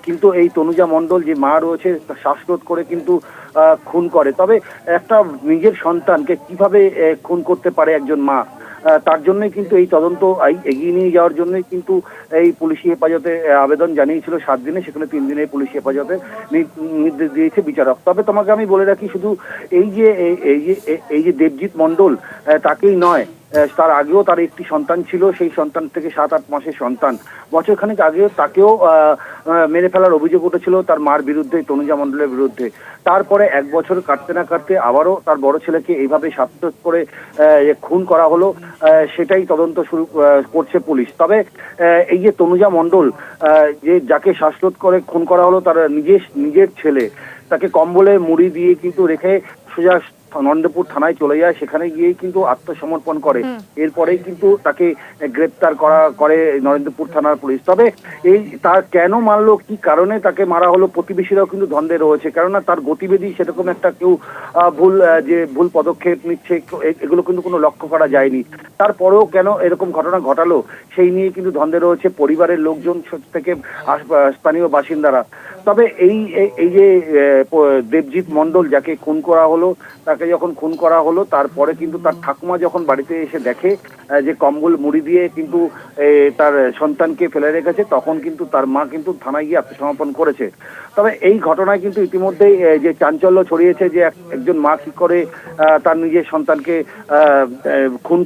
কিন্তু এই তনুজা মণ্ডল যে মা রয়েছে শ্বাসরোধ করে কিন্তু খুন করে। তবে একটা নিজের সন্তানকে কিভাবে খুন করতে পারে একজন মা, তার জন্যই কিন্তু এই তদন্ত এগিয়ে নিয়ে যাওয়ার জন্যই কিন্তু এই পুলিশি হেফাজতে আবেদন জানিয়েছিল 7 দিনে, সেখানে 3 দিনের পুলিশি হেফাজতে নির্দেশ দিয়েছে বিচারক। তবে তোমাকে আমি বলে রাখি, শুধু এই যে দেবজিৎ মণ্ডল তাকেই নয়, তার আগেও তার একটি সন্তান ছিল, সেই সন্তান থেকে 7-8 মাসের সন্তান। বছরখানেক আগেও তাকেও মেরে ফেলার অভিযোগ উঠেছিল তার মার বিরুদ্ধে, তনুজা মণ্ডলের বিরুদ্ধে। তারপরে 1 বছর কাটতে না কাটতে আবারও তার বড় ছেলেকে এইভাবে শ্বাসরোধ করে খুন করা হলো। সেটাই তদন্ত শুরু করছে পুলিশ। তবে এই যে তনুজা মণ্ডল যাকে শ্বাসরোধ করে খুন করা হলো, তার নিজের ছেলে, তাকে কম্বলে মুড়ি দিয়ে কিন্তু রেখে সোজা নরেন্দ্রপুর থানায় চলে যায়। সেখানে গিয়েই কিন্তু আত্মসমর্পণ করে। এরপরেই কিন্তু তাকে গ্রেপ্তার করে নরেন্দ্রপুর থানার পুলিশ। তবে তার কেন মারলো, কি কারণে তাকে মারা হলো, প্রতিবেশীরাও কিন্তু দ্বন্দ্বে রয়েছে। কেননা তার গতিবিধি সেরকম একটা কেউ ভুল পদক্ষেপ নিচ্ছে, এগুলো কিন্তু কোনো লক্ষ্য করা যায়নি। তারপরেও কেন এরকম ঘটনা ঘটালো, সেই নিয়ে কিন্তু দ্বন্দ্বে রয়েছে পরিবারের লোকজন থেকে স্থানীয় বাসিন্দারা। তবে এই যে দেবজিৎ মণ্ডল যাকে খুন করা হলো, তাকে যখন খুন করা হলো তারপরে কিন্তু তার ঠাকুমা যখন বাড়িতে এসে দেখে যে কম্বল মুড়ি দিয়ে কিন্তু তার সন্তানকে ফেলে রেখেছে, তখন কিন্তু তার মা কিন্তু থানায় গিয়ে আত্মসমর্পণ করেছে। তবে এই ঘটনায় কিন্তু ইতিমধ্যেই যে চাঞ্চল্য ছড়িয়েছে যে একজন মা কি করে তার নিজের সন্তানকে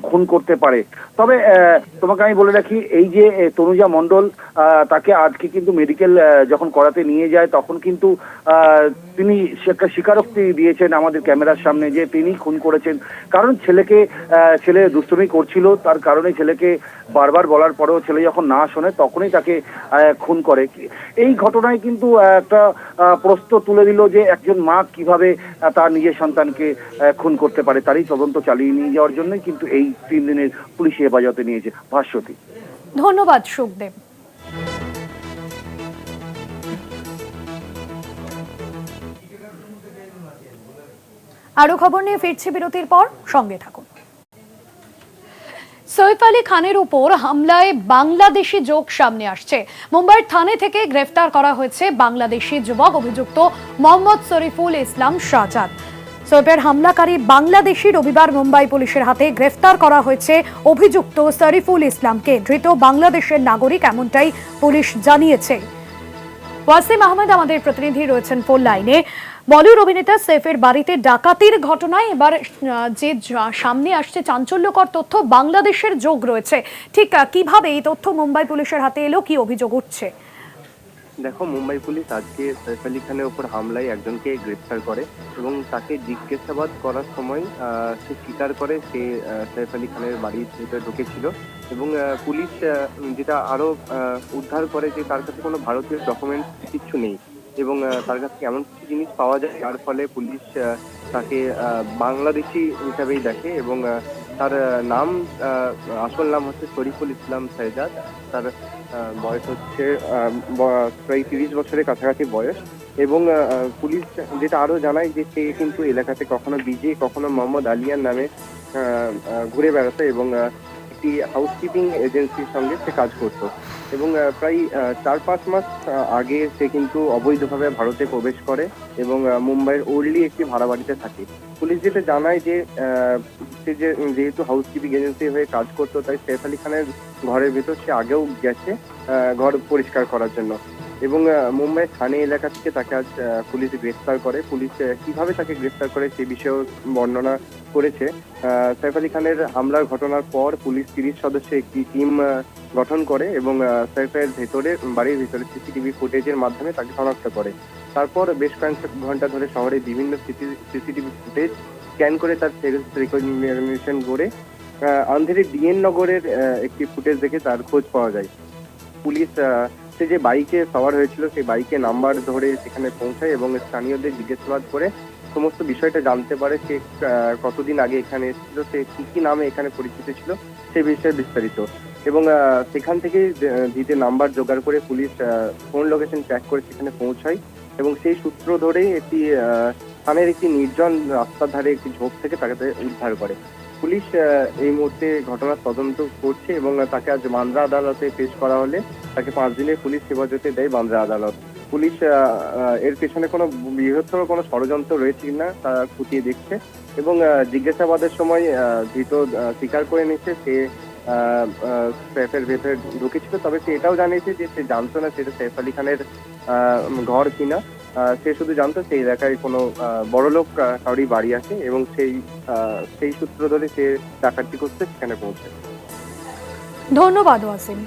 খুন করতে পারে। তবে তোমাকে আমি বলে রাখি, এই যে তনুজা মণ্ডল, তাকে আজকে কিন্তু মেডিকেল যখন করাতে নিয়ে যায়, তখন কিন্তু তিনি স্বীকারোক্তি দিয়েছেন আমাদের ক্যামেরার সামনে যে তিনি খুন করেছেন। কারণ ছেলে দুষ্টুমি করছিল, তার কারণে ছেলেকে বারবার বলার পরেও ছেলে যখন না শোনে তখনই তাকে খুন করে। এই ঘটনায় কিন্তু একটা প্রশ্ন তুলে দিল যে একজন মা কিভাবে তার নিজের সন্তানকে খুন করতে পারে। তারই তদন্ত চালিয়ে নিয়ে যাওয়ার জন্যই কিন্তু এই 3 দিনের পুলিশি হেফাজতে নিয়েছে। ভাস্বতী, ধন্যবাদ সুখদেব। আরো খবর নিয়ে ফিরছি বিরতির পর, সঙ্গে থাকুন। সৈফ আলী খানের উপর হামলায় বাংলাদেশি যোগ সামনে আসছে। মুম্বাইয়ের থানে থেকে গ্রেফতার করা হয়েছে বাংলাদেশি যুবক অভিযুক্ত মোহাম্মদ শরীফুল ইসলাম শাহজাদ। সৈফের হামলাকারী বাংলাদেশি রবিবার মুম্বাই পুলিশের হাতে গ্রেফতার করা হয়েছে অভিযুক্ত শরীফুল ইসলামকে। ধৃত বাংলাদেশের নাগরিক, এমনটাই পুলিশ জানিয়েছে। ওয়াসিম আহমেদ আমাদের প্রতিনিধি রয়েছেন ফোন লাইনে। বলিউড অভিনেতা সৈফের বাড়িতে ডাকাতির ঘটনায় এবার যে সামনে আসছে চাঞ্চল্যকর তথ্য, বাংলাদেশের যোগ রয়েছে। ঠিক কিভাবে এই তথ্য মুম্বাই পুলিশের হাতে এলো, কি অভিযোগ উঠছে? দেখো, মুম্বাই পুলিশ আজকে সৈফ আলী খানের উপর হামলায় একজনকে গ্রেফতার করে এবং তাকে জিজ্ঞাসাবাদ করার সময় সে স্বীকার করে সে সৈফ আলী খানের বাড়ির ভিতরে ঢুকেছিল এবং পুলিশ যেটা আরো উদ্ধার করে যে তার কাছে কোনো ভারতীয় ডকুমেন্ট কিচ্ছু নেই এবং তার কাছে এমন কিছু জিনিস পাওয়া যায় যার ফলে পুলিশ তাকে বাংলাদেশি হিসাবেই দেখে এবং তার নাম আসল নাম হচ্ছে শরীফুল ইসলাম সাইজাদ। তার বয়স হচ্ছে প্রায় 30 বছরের কাছাকাছি বয়স এবং পুলিশ যেটা আরো জানায় যে সে কিন্তু এলাকাতে কখনো বিজে কখনো মোহাম্মদ আলিয়ার নামে ঘুরে বেড়াতো এবং একটি হাউসকিপিং এজেন্সির সঙ্গে সে কাজ করতো এবং প্রায় 4-5 মাস আগে সে কিন্তু অবৈধভাবে ভারতে প্রবেশ করে এবং মুম্বাইয়ের ওল্ডলি একটি ভাড়া বাড়িতে থাকে। পুলিশ যেটা জানায় যে সে যেহেতু হাউসকিপিং এজেন্সি হয়ে কাজ করতো তাই সৈফ আলী খানের ঘরের ভেতর সে আগেও গেছে ঘর পরিষ্কার করার জন্য এবং মুম্বাইয়ের থানে এলাকা থেকে তাকে আজ পুলিশ গ্রেফতার করে। পুলিশ কিভাবে তাকে গ্রেফতার করে সে বিষয়েও বর্ণনা করেছে। সৈফ আলী খানের হামলার ঘটনার পর পুলিশ 30 সদস্যের একটি টিম গঠন করে এবং সৈফের বাড়ির ভিতরে সিসিটিভি ফুটেজের মাধ্যমে তাকে শনাক্ত করে। তারপর বেশ কয়েক ঘন্টা ধরে শহরে বিভিন্ন সিসিটিভি ফুটেজ স্ক্যান করে তার ফেস রিকগনিশন করে আন্ধেরির ডিএন নগরের একটি ফুটেজ দেখে তার খোঁজ পাওয়া যায়। পুলিশ সে যে বাইকে সওয়ার হয়েছিল সেই বাইকে নাম্বার ধরে সেখানে পৌঁছায় এবং স্থানীয়দের জিজ্ঞাসাবাদ করে সমস্ত বিষয়টা জানতে পারে। সে কতদিন আগে এখানে এসেছিল, সে কি নামে এখানে পরিচিত ছিল সে বিষয়ে বিস্তারিত এবং সেখান থেকে জিতে নাম্বার জোগাড় করে পুলিশ ফোন লোকেশন ট্র্যাক করে সেখানে পৌঁছায় এবং সেই সূত্র ধরেই একটি থানের একটি নির্জন রাস্তার ধারে একটি ঝোপ থেকে তাকে উদ্ধার করে। পুলিশ এই মুহূর্তে ঘটনার তদন্ত করছে এবং তাকে আজ বান্দ্রা আদালতে পেশ করা হলে তাকে 5 দিনের পুলিশ হেফাজতে দেয় বান্দ্রা আদালত। পুলিশ এর পেছনে কোনো বৃহত্তর কোনো ষড়যন্ত্র রয়েছে কিনা তা খতিয়ে দেখছে এবং জিজ্ঞাসাবাদের সময় ধৃত স্বীকার করে নিচ্ছে সে সৈফের ভেতরে ঢুকেছিল, তবে সে এটাও জানিয়েছে যে সে জানতো না সেটা সৈফ আলী খানের ঘর কিনা। সে শুধু জানতো সেই এলাকায় কোনো বড়লোক কাউরি বাড়ি আছে এবং সেই সূত্র ধরে সে ডাকাতি করতে সেখানে পৌঁছে। ধন্যবাদ ওয়াসিম।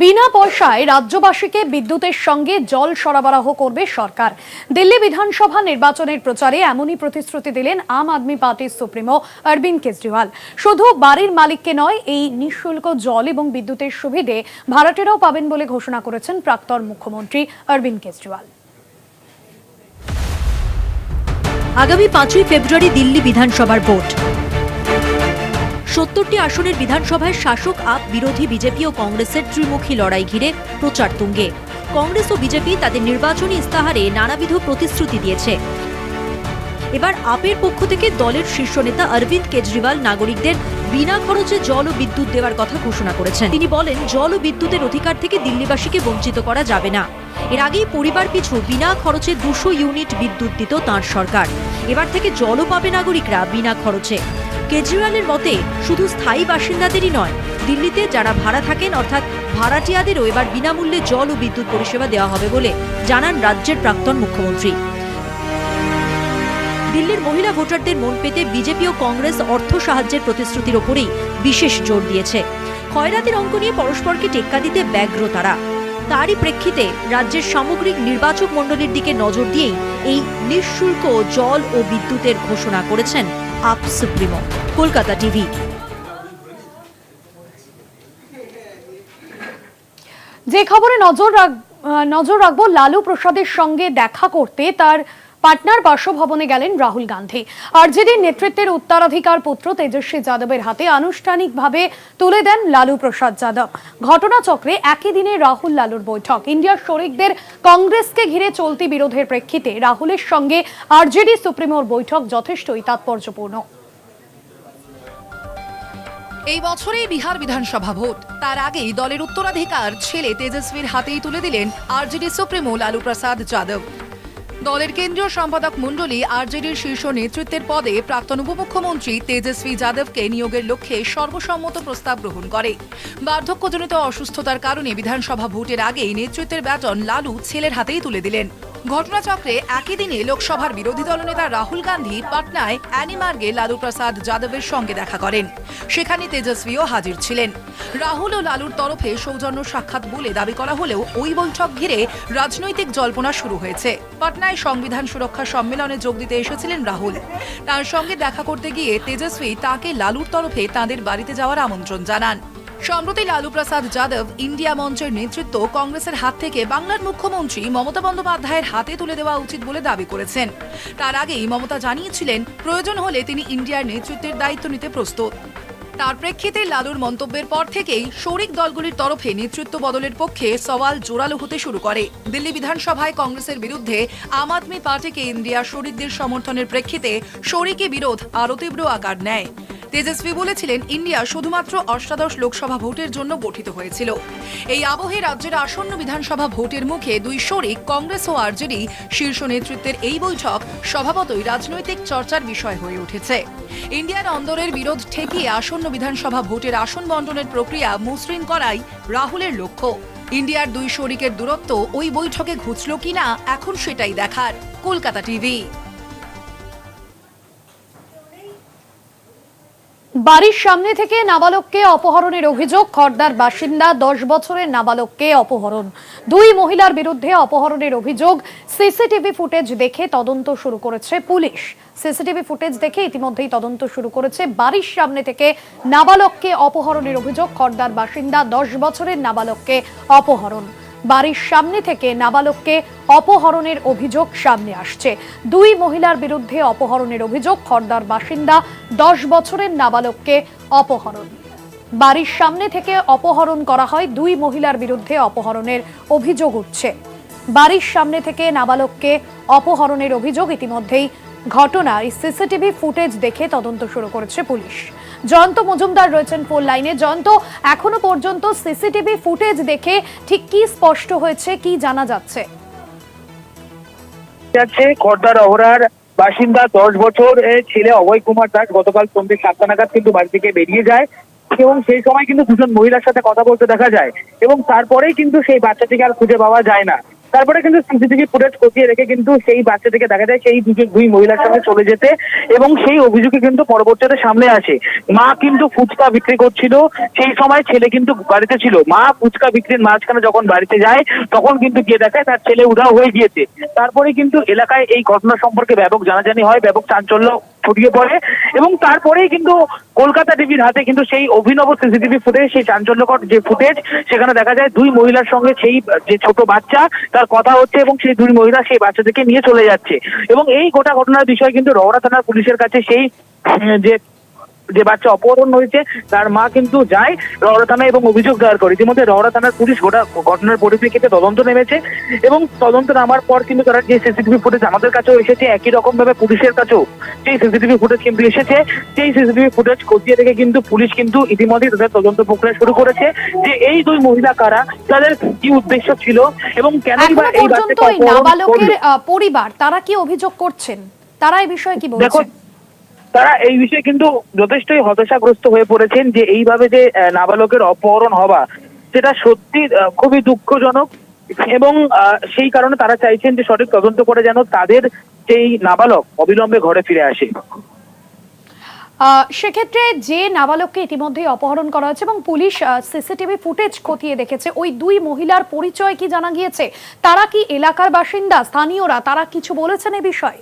বিনা পয়সায় রাজ্যবাসীকে বিদ্যুতের সঙ্গে জল সরবরাহ করবে সরকার। দিল্লি বিধানসভা নির্বাচনের প্রচারে এমনই প্রতিশ্রুতি দিলেন আম আদমি পার্টির সুপ্রিমো অরবিন্দ কেজরিওয়াল। শুধু বাড়ির মালিককে নয়, এই নিঃশুল্ক জল এবং বিদ্যুতের সুবিধে ভাড়াটেরাও পাবেন বলে ঘোষণা করেছেন প্রাক্তন মুখ্যমন্ত্রী অরবিন্দ কেজরিওয়াল। আগামী 5ই ফেব্রুয়ারি দিল্লি বিধানসভার ভোট। 70টি আসনের বিধানসভায় শাসক আপ বিরোধী বিজেপি ও কংগ্রেসের ত্রিমুখী লড়াই ঘিরে প্রচার তুঙ্গে। কংগ্রেস ও বিজেপি তাদের নির্বাচনী ইস্তাহারে নানাবিধ প্রতিশ্রুতি দিয়েছে। এবার আপের পক্ষ থেকে দলের শীর্ষ নেতা অরবিন্দ কেজরিওয়াল নাগরিকদের বিনা খরচে জল ও বিদ্যুৎ দেওয়ার কথা ঘোষণা করেছেন। তিনি বলেন, জল ও বিদ্যুতের অধিকার থেকে দিল্লিবাসীকে বঞ্চিত করা যাবে না। এর আগেই পরিবার পিছু বিনা খরচে 200 ইউনিট বিদ্যুৎ দিত তাঁর সরকার। এবার থেকে জলও পাবে নাগরিকরা বিনা খরচে। কেজরিওয়ালের মতে শুধু স্থায়ী বাসিন্দাদেরই নয়, দিল্লিতে যারা ভাড়া থাকেন অর্থাৎ ভাড়াটিয়াদেরও এবার বিনামূল্যে জল ও বিদ্যুৎ পরিষেবা দেওয়া হবে বলে জানান রাজ্যের প্রাক্তন মুখ্যমন্ত্রী। দিল্লির মহিলা ভোটারদের মন পেতে বিজেপি ও কংগ্রেস অর্থ সাহায্যের প্রতিশ্রুতির ওপরেই বিশেষ জোর দিয়েছে। খয়রাতির অঙ্ক নিয়ে পরস্পরকে টেক্কা দিতে ব্যগ্র তারা। তারই প্রেক্ষিতে রাজ্যের সামগ্রিক নির্বাচক মণ্ডলীর দিকে নজর দিয়েই এই নিঃশুল্ক জল ও বিদ্যুতের ঘোষণা করেছেন আপ সুপ্রিমো। কলকাতা টিভি। যে খবরে নজর রাখবো, লালু প্রসাদের সঙ্গে দেখা করতে তার পাটনার বাসভবনে গেলেন রাহুল গান্ধী। আরজেডির নেতৃত্বের উত্তরাধিকার পুত্র তেজস্বী যাদবের হাতে আনুষ্ঠানিকভাবে তুলে দেন লালু প্রসাদ যাদব। ঘটনাচক্রে একই দিনে রাহুল লালুর বৈঠক। ইন্ডিয়ার শরিকদের কংগ্রেসকে ঘিরে চলতি বিরোধের প্রেক্ষিতে রাহুলের সঙ্গে আরজেডি সুপ্রিমোর বৈঠক যথেষ্টই তাৎপর্যপূর্ণ। এই বছরেই বিহার বিধানসভা ভোট, তার আগেই দলের উত্তরাধিকার ছেলে তেজস্বীর হাতেই তুলে দিলেন আরজেডি সুপ্রিমো লালু প্রসাদ যাদব। দলের কেন্দ্রীয় সম্পাদক মণ্ডলী আরজেডির শীর্ষ নেতৃত্বের পদে প্রাক্তন উপমুখ্যমন্ত্রী তেজস্বী যাদবকে নিয়োগের লক্ষ্যে সর্বসম্মত প্রস্তাব গ্রহণ করে। বার্ধক্যজনিত অসুস্থতার কারণে বিধানসভা ভোটের আগেই নেতৃত্বের ব্যাটন লালু ছেলের হাতেই তুলে দিলেন। ঘটনাচক্রে একই দিনে লোকসভার বিরোধী দলনেতা রাহুল গান্ধী পাটনায় অ্যানিমার্গে লালু প্রসাদ যাদবের সঙ্গে দেখা করেন। সেখানে তেজস্বীও হাজির ছিলেন। রাহুল ও লালুর তরফে সৌজন্য সাক্ষাৎ বলে দাবি করা হলেও ওই বৈঠক ঘিরে রাজনৈতিক জল্পনা শুরু হয়েছে। পাটনায় সংবিধান সুরক্ষা সম্মেলনে যোগ দিতে এসেছিলেন রাহুল। তার সঙ্গে দেখা করতে গিয়ে তেজস্বী তাকে লালুর তরফে তাঁদের বাড়িতে যাওয়ার আমন্ত্রণ জানান। সম্প্রতি লালু প্রসাদ যাদব ইন্ডিয়া মঞ্চের নেতৃত্ব কংগ্রেসের হাত থেকে বাংলার মুখ্যমন্ত্রী মমতা বন্দ্যোপাধ্যায়ের হাতে তুলে দেওয়া উচিত বলে দাবি করেছেন। তার আগেই মমতা জানিয়েছিলেন প্রয়োজন হলে তিনি ইন্ডিয়ার নেতৃত্বের দায়িত্ব নিতে প্রস্তুত। তার প্রেক্ষিতে লালুর মন্তব্যের পর থেকেই শরিক দলগুলির তরফে নেতৃত্ব বদলের পক্ষে সওয়াল জোরালো হতে শুরু করে। দিল্লি বিধানসভায় কংগ্রেসের বিরুদ্ধে আম আদমি পার্টিকে ইন্ডিয়া শরিকদের সমর্থনের প্রেক্ষিতে শরিকি বিরোধ আরও তীব্র আকার নেয়। তেজস্বী বলেছিলেন ইন্ডিয়া শুধুমাত্র অষ্টাদশ লোকসভা ভোটের জন্য গঠিত হয়েছিল। এই আবহে রাজ্যের আসন্ন বিধানসভা ভোটের মুখে দুই শরিক কংগ্রেস ও আরজেডি শীর্ষ নেতৃত্বের এই বৈঠক স্বভাবতই রাজনৈতিক চর্চার বিষয় হয়ে উঠেছে। ইন্ডিয়ার অন্দরের বিরোধ ঠেকিয়ে আসন্ন বিধানসভা ভোটের আসন বন্টনের প্রক্রিয়া মসৃণ করাই রাহুলের লক্ষ্য। ইন্ডিয়ার দুই শরিকের দূরত্ব ওই বৈঠকে ঘুচল কিনা এখন সেটাই দেখার। কলকাতা টিভি। বাড়ির সামনে থেকে নাবালককে অপহরণের অভিযোগ। খড়দার বাসিন্দা 10 বছরের নাবালককে অপহরণ। দুই মহিলার বিরুদ্ধে অপহরণের অভিযোগ। সিসিটিভি ফুটেজ দেখে তদন্ত শুরু করেছে পুলিশ। সিসিটিভি ফুটেজ দেখে ইতিমধ্যেই তদন্ত শুরু করেছে। বাড়ির সামনে থেকে নাবালককে অপহরণের অভিযোগ। খড়দার বাসিন্দা 10 বছরের নাবালককে অপহরণ। বাড়ির সামনে থেকে নাবালককে অপহরণের অভিযোগ সামনে আসছে। দুই মহিলার বিরুদ্ধে অপহরণের অভিযোগ। খড়দার বাসিন্দা 10 বছরের নাবালককে অপহরণ। বাড়ির সামনে থেকে অপহরণ করা হয়। দুই মহিলার বিরুদ্ধে অপহরণের অভিযোগ উঠছে। বাড়ির সামনে থেকে নাবালককে অপহরণের অভিযোগ। ইতিমধ্যেই ঘটনার সিসিটিভি ফুটেজ দেখে তদন্ত শুরু করেছে পুলিশ। জয়ন্ত মজুমদার রয়েছেন ফোন লাইনে। জয়ন্ত, এখনো পর্যন্ত সিসিটিভি ফুটেজ দেখে ঠিক কি স্পষ্ট হয়েছে, কি জানা যাচ্ছে? খড়দার অহরার বাসিন্দা 10 বছর ছেলে অভয় কুমার দাস গতকাল সন্ধ্যে 7টা নাগাদ কিন্তু বাড়ি থেকে বেরিয়ে যায় এবং সেই সময় কিন্তু দুজন মহিলার সাথে কথা বলতে দেখা যায় এবং তারপরেই কিন্তু সেই বাচ্চাটিকে আর খুঁজে পাওয়া যায় না। তারপরে কিন্তু সিসিটিভি ফুটেজ খতিয়ে রেখে কিন্তু সেই বাচ্চাটিকে দেখা যায় সেই দুই মহিলার সঙ্গে চলে যেতে এবং সেই অভিযোগে কিন্তু পরবর্তীতে সামনে আসে। মা কিন্তু ফুচকা বিক্রি করছিল, সেই সময় ছেলে কিন্তু বাড়িতে ছিল। মা ফুচকা বিক্রির মাঝখানে যখন বাড়িতে যায় তখন কিন্তু গিয়ে দেখায় তার ছেলে উধাও হয়ে গিয়েছে। তারপরে কিন্তু এলাকায় এই ঘটনা সম্পর্কে ব্যাপক জানাজানি হয়, ব্যাপক চাঞ্চল্য ছড়িয়ে পড়ে এবং তারপরেই কিন্তু কলকাতা টিভির হাতে কিন্তু সেই অভিনব সিসিটিভি ফুটেজ, সেই চাঞ্চল্যকর যে ফুটেজ, সেখানে দেখা যায় দুই মহিলার সঙ্গে সেই যে ছোট বাচ্চা তার কথা হচ্ছে এবং সেই দুই মহিলা সেই বাচ্চাদেরকে নিয়ে চলে যাচ্ছে এবং এই গোটা ঘটনার বিষয় কিন্তু রওরা থানার পুলিশের কাছে সেই যে বাচ্চা অপহরণ হয়েছে তার মা কিন্তু যায় রওরা থানায় এবং অভিযোগ দায়ের করে। ইতিমধ্যে রওরা থানার পুলিশ গোটা ঘটনার পরিপ্রেক্ষিতে তদন্ত নেমেছে এবং তদন্ত নামার পর কিন্তু তারা যে সিসিটিভি ফুটেজ আমাদের কাছেও এসেছে, একই রকম ভাবে পুলিশের কাছেও সেই সিসিটিভি ফুটেজ কিন্তু এসেছে। সেই সিসিটিভি ফুটেজ খতিয়ে দেখে কিন্তু পুলিশ কিন্তু ইতিমধ্যে তাদের তদন্ত প্রক্রিয়া শুরু করেছে যে এই দুই মহিলা কারা, তাদের কি উদ্দেশ্য ছিল এবং কেন এই নাবালকের পরিবার তারা কি অভিযোগ করছেন, তারা এই বিষয়ে কি বলছেন? তারা এই বিষয়ে কিন্তু যথেষ্টই হতাশাগ্রস্ত হয়ে পড়েছেন যে এইভাবে যে নাবালকের অপহরণ হওয়া সেটা সত্যি খুবই দুঃখজনক এবং সেই কারণে তারা চাইছেন যে সঠিক তদন্ত করে যেন তাদের সেই নাবালক অবিলম্বে ঘরে ফিরে আসে। সেক্ষেত্রে যে নাবালককে ইতিমধ্যেই অপহরণ করা হয়েছে এবং পুলিশ সিসিটিভি ফুটেজ খতিয়ে দেখেছে, ওই দুই মহিলার পরিচয় কি জানা গিয়েছে? তারা কি এলাকার বাসিন্দা, স্থানীয়রা, তারা কিছু বলেছেন এই বিষয়ে?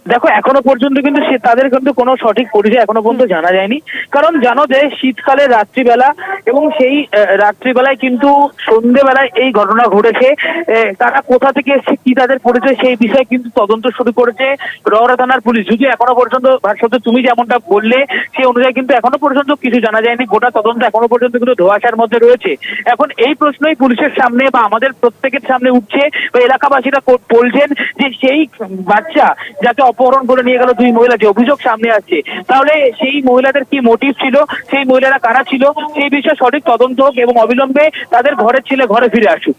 দেখো এখনো পর্যন্ত কিন্তু তাদের কিন্তু কোনো সঠিক পরিচয় এখনো পর্যন্ত জানা যায়নি, কারণ জানো যে শীতকালে রাত্রিবেলা এবং সেই রাত্রিবেলায় কিন্তু সন্ধ্যেবেলায় এই ঘটনা ঘটেছে। তারা কোথা থেকে এসেছে, কি তাদের পরিচয়, সেই বিষয়ে কিন্তু তদন্ত শুরু করেছে রওরা থানার পুলিশ। যদি এখনো পর্যন্ত ভাস্বত তুমি যেমনটা বললে সেই অনুযায়ী কিন্তু এখনো পর্যন্ত কিছু জানা যায়নি, গোটা তদন্ত এখনো পর্যন্ত কিন্তু ধোঁয়াশার মধ্যে রয়েছে। এখন এই প্রশ্নই পুলিশের সামনে বা আমাদের প্রত্যেকের সামনে উঠছে বা এলাকাবাসীরা বলছেন যে সেই বাচ্চা যাকে অপহরণ করে নিয়ে গেল দুই মহিলা, যে অভিযোগ সামনে আসছে, তাহলে সেই মহিলাদের কি মোটিভ ছিল, সেই মহিলারা কারা ছিল, সেই বিষয়ে সঠিক তদন্ত হোক এবং অবিলম্বে তাদের ঘরের ছেলে ঘরে ফিরে আসুক।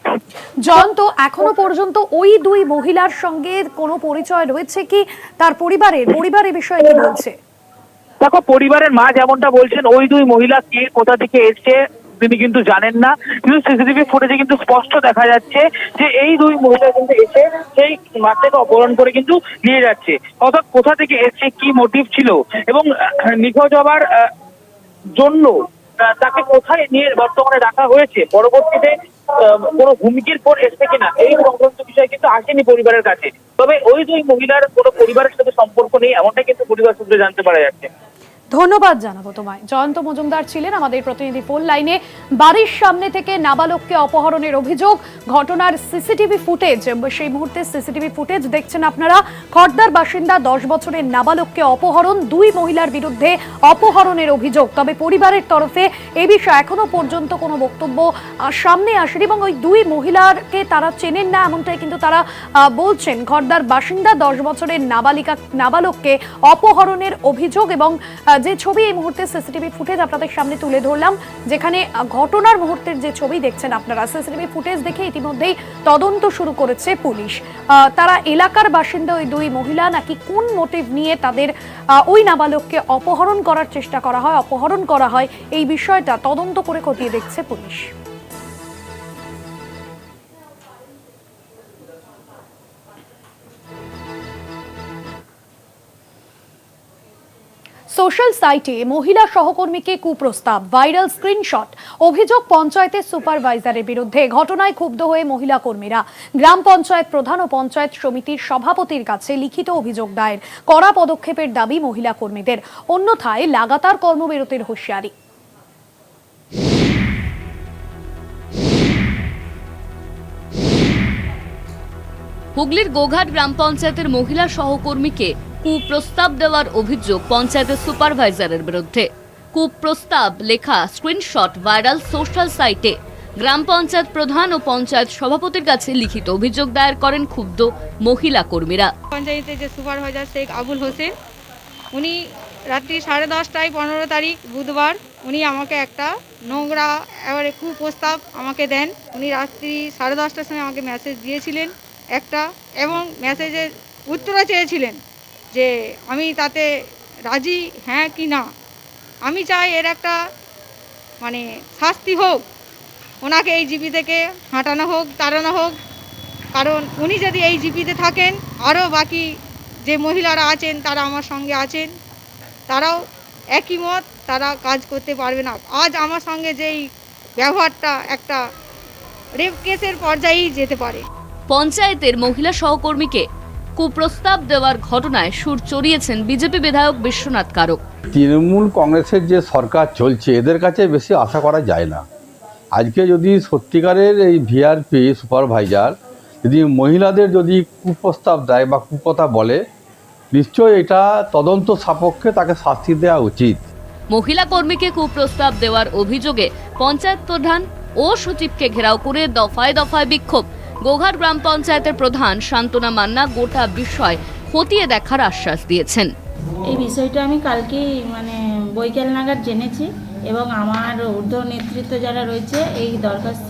জয়ন্ত, এখনো পর্যন্ত ওই দুই মহিলার সঙ্গে কোনো পরিচয় রয়েছে কি? তার পরিবারের বিষয়ে কি বলছে? দেখো, পরিবারের মা যেমনটা বলছেন, ওই দুই মহিলা কে কোথা থেকে এসছে তিনি কিন্তু জানেন না, কিন্তু সিসিটিভি ফুটেজে কিন্তু স্পষ্ট দেখা যাচ্ছে যে এই দুই মহিলা কিন্তু এসে সেই মাঠটাকে অপহরণ করে কিন্তু নিয়ে যাচ্ছে। অর্থাৎ কোথা থেকে এসছে, কি মোটিভ ছিল এবং নিখোঁজ হবার জন্য তাকে কোথায় নিয়ে বর্তমানে রাখা হয়েছে, পরবর্তীতে কোনো হুমকির পর এসছে কিনা, এই সংক্রান্ত বিষয় কিন্তু আসেনি পরিবারের কাছে। তবে ওই দুই মহিলার কোনো পরিবারের সাথে সম্পর্ক নেই, এমনটা কিন্তু পরিবার সূত্রে জানতে পারা যাচ্ছে। ধন্যবাদ জানাবো তোমায়। জয়ন্ত মজুমদার ছিলেন আমাদের প্রতিনিধি ফোন লাইনে। বাড়ির সামনে থেকে নাবালককে অপহরণের অভিযোগ, ঘটনার সিসিটিভি ফুটেজ, সেই মুহূর্তে সিসিটিভি ফুটেজ দেখছেন আপনারা। খড়দার বাসিন্দা 10 বছরের নাবালককে অপহরণ, দুই মহিলার বিরুদ্ধে অপহরণের অভিযোগ। তবে পরিবারের তরফে এ বিষয়ে এখনো পর্যন্ত কোনো বক্তব্য সামনে আসেনি এবং ওই দুই মহিলাকে তারা চেনেন না, এমনটাই কিন্তু তারা বলছেন। খড়দার বাসিন্দা 10 বছরের নাবালককে অপহরণের অভিযোগ এবং যে ছবি এই মুহূর্তে সিসিটিভি ফুটেজ আপনাদের সামনে তুলে ধরলাম, যেখানে ঘটনার মুহূর্তের যে ছবি দেখছেন আপনারা, সিসিটিভি ফুটেজ দেখে ইতিমধ্যেই তদন্ত শুরু করেছে পুলিশ। তারা এলাকার বাসিন্দা ওই দুই মহিলা নাকি কোন মোটিভ নিয়ে তাদের ওই নাবালককে অপহরণ করার চেষ্টা করা হয়, অপহরণ করা হয়, এই বিষয়টা তদন্ত করে খতিয়ে দেখছে পুলিশ। সোশ্যাল সাইটে মহিলা সহকর্মীকে কুপ্রস্তাব, ভাইরাল স্ক্রিনশট, অভিযোগ পঞ্চায়েতের সুপারভাইজারের বিরুদ্ধে। ঘটনায় ক্ষুব্ধ হয়ে মহিলা কর্মীরা গ্রাম পঞ্চায়েত প্রধান ও পঞ্চায়েত সমিতির সভাপতির কাছে লিখিত অভিযোগ দায়ের। কড়া পদক্ষেপের দাবি মহিলা কর্মীদের, অন্যথায় লাগাতার কর্মবিরতির হুঁশিয়ারি। হুগলির গোঘাট গ্রাম পঞ্চায়েতের মহিলা সহকর্মীকে কুপ্রস্তাব দেওয়ার অভিযোগ পঞ্চায়েতের সুপারভাইজারের বিরুদ্ধে। কুপ্রস্তাব লেখা স্ক্রিনশট ভাইরাল সোশ্যাল সাইটে। গ্রাম পঞ্চায়েত প্রধান ও পঞ্চায়েত সভাপতির কাছে লিখিত অভিযোগ দায়ের করেন ক্ষুব্ধ মহিলা কর্মীরা। পঞ্চায়েতের যে সুপারভাইজার শেখ আবুল হোসেন, উনি রাত্রি 10:30টায় 15 তারিখ বুধবার উনি আমাকে একটা নোংরা এবারে কুপ্রস্তাব আমাকে দেন। উনি রাত্রি 10:30টার সময় আমাকে মেসেজ দিয়েছিলেন একটা, এবং মেসেজের উত্তরও চেয়েছিলেন যে আমি তাতে রাজি হ্যাঁ কি না। আমি চাই এর একটা শাস্তি হোক, ওনাকে এই জিপি থেকে হাঁটানো হোক, তাড়ানো হোক। কারণ উনি যদি এই জিপিতে থাকেন, আরও বাকি যে মহিলারা আছেন তারা আমার সঙ্গে আছেন, তারাও একই মত, তারা কাজ করতে পারবে না। আজ আমার সঙ্গে যেই ব্যবহারটা একটা রেপ কেসের পর্যায়েই যেতে পারে। পঞ্চায়েতের মহিলা সহকর্মীকে কুপ্রস্তাব দেওয়ার ঘটনায় সুর চড়িয়েছেন বিজেপি বিধায়ক বিশ্বনাথ কারক। তৃণমূল কংগ্রেসের যে সরকার চলছে, এদের কাছে বেশি আশা করা যায় না। আজকে যদি সত্যিকারের এই ভিআরপি সুপারভাইজার যদি মহিলাদের যদি কুপ্রস্তাব দেয় বা কুকথা বলে, নিশ্চয়ই এটা তদন্ত সাপেক্ষে তাকে শাস্তি দেওয়া উচিত। মহিলা কর্মীকে কুপ্রস্তাব দেওয়ার অভিযোগে পঞ্চায়েত প্রধান ও সচিবকে ঘেরাও করে দফায় দফায় বিক্ষোভ। গোঘাট গ্রাম পঞ্চায়েতের প্রধান শান্তনা মান্না গোটা বিষয় খতিয়ে দেখার আশ্বাস দিয়েছেন। এই বিষয়টা আমি কালকে বৈকাল নাগাদ জেনেছি এবং আমার ঊর্ধ্ব নেতৃত্ব যারা রয়েছে এই দরখাস্ত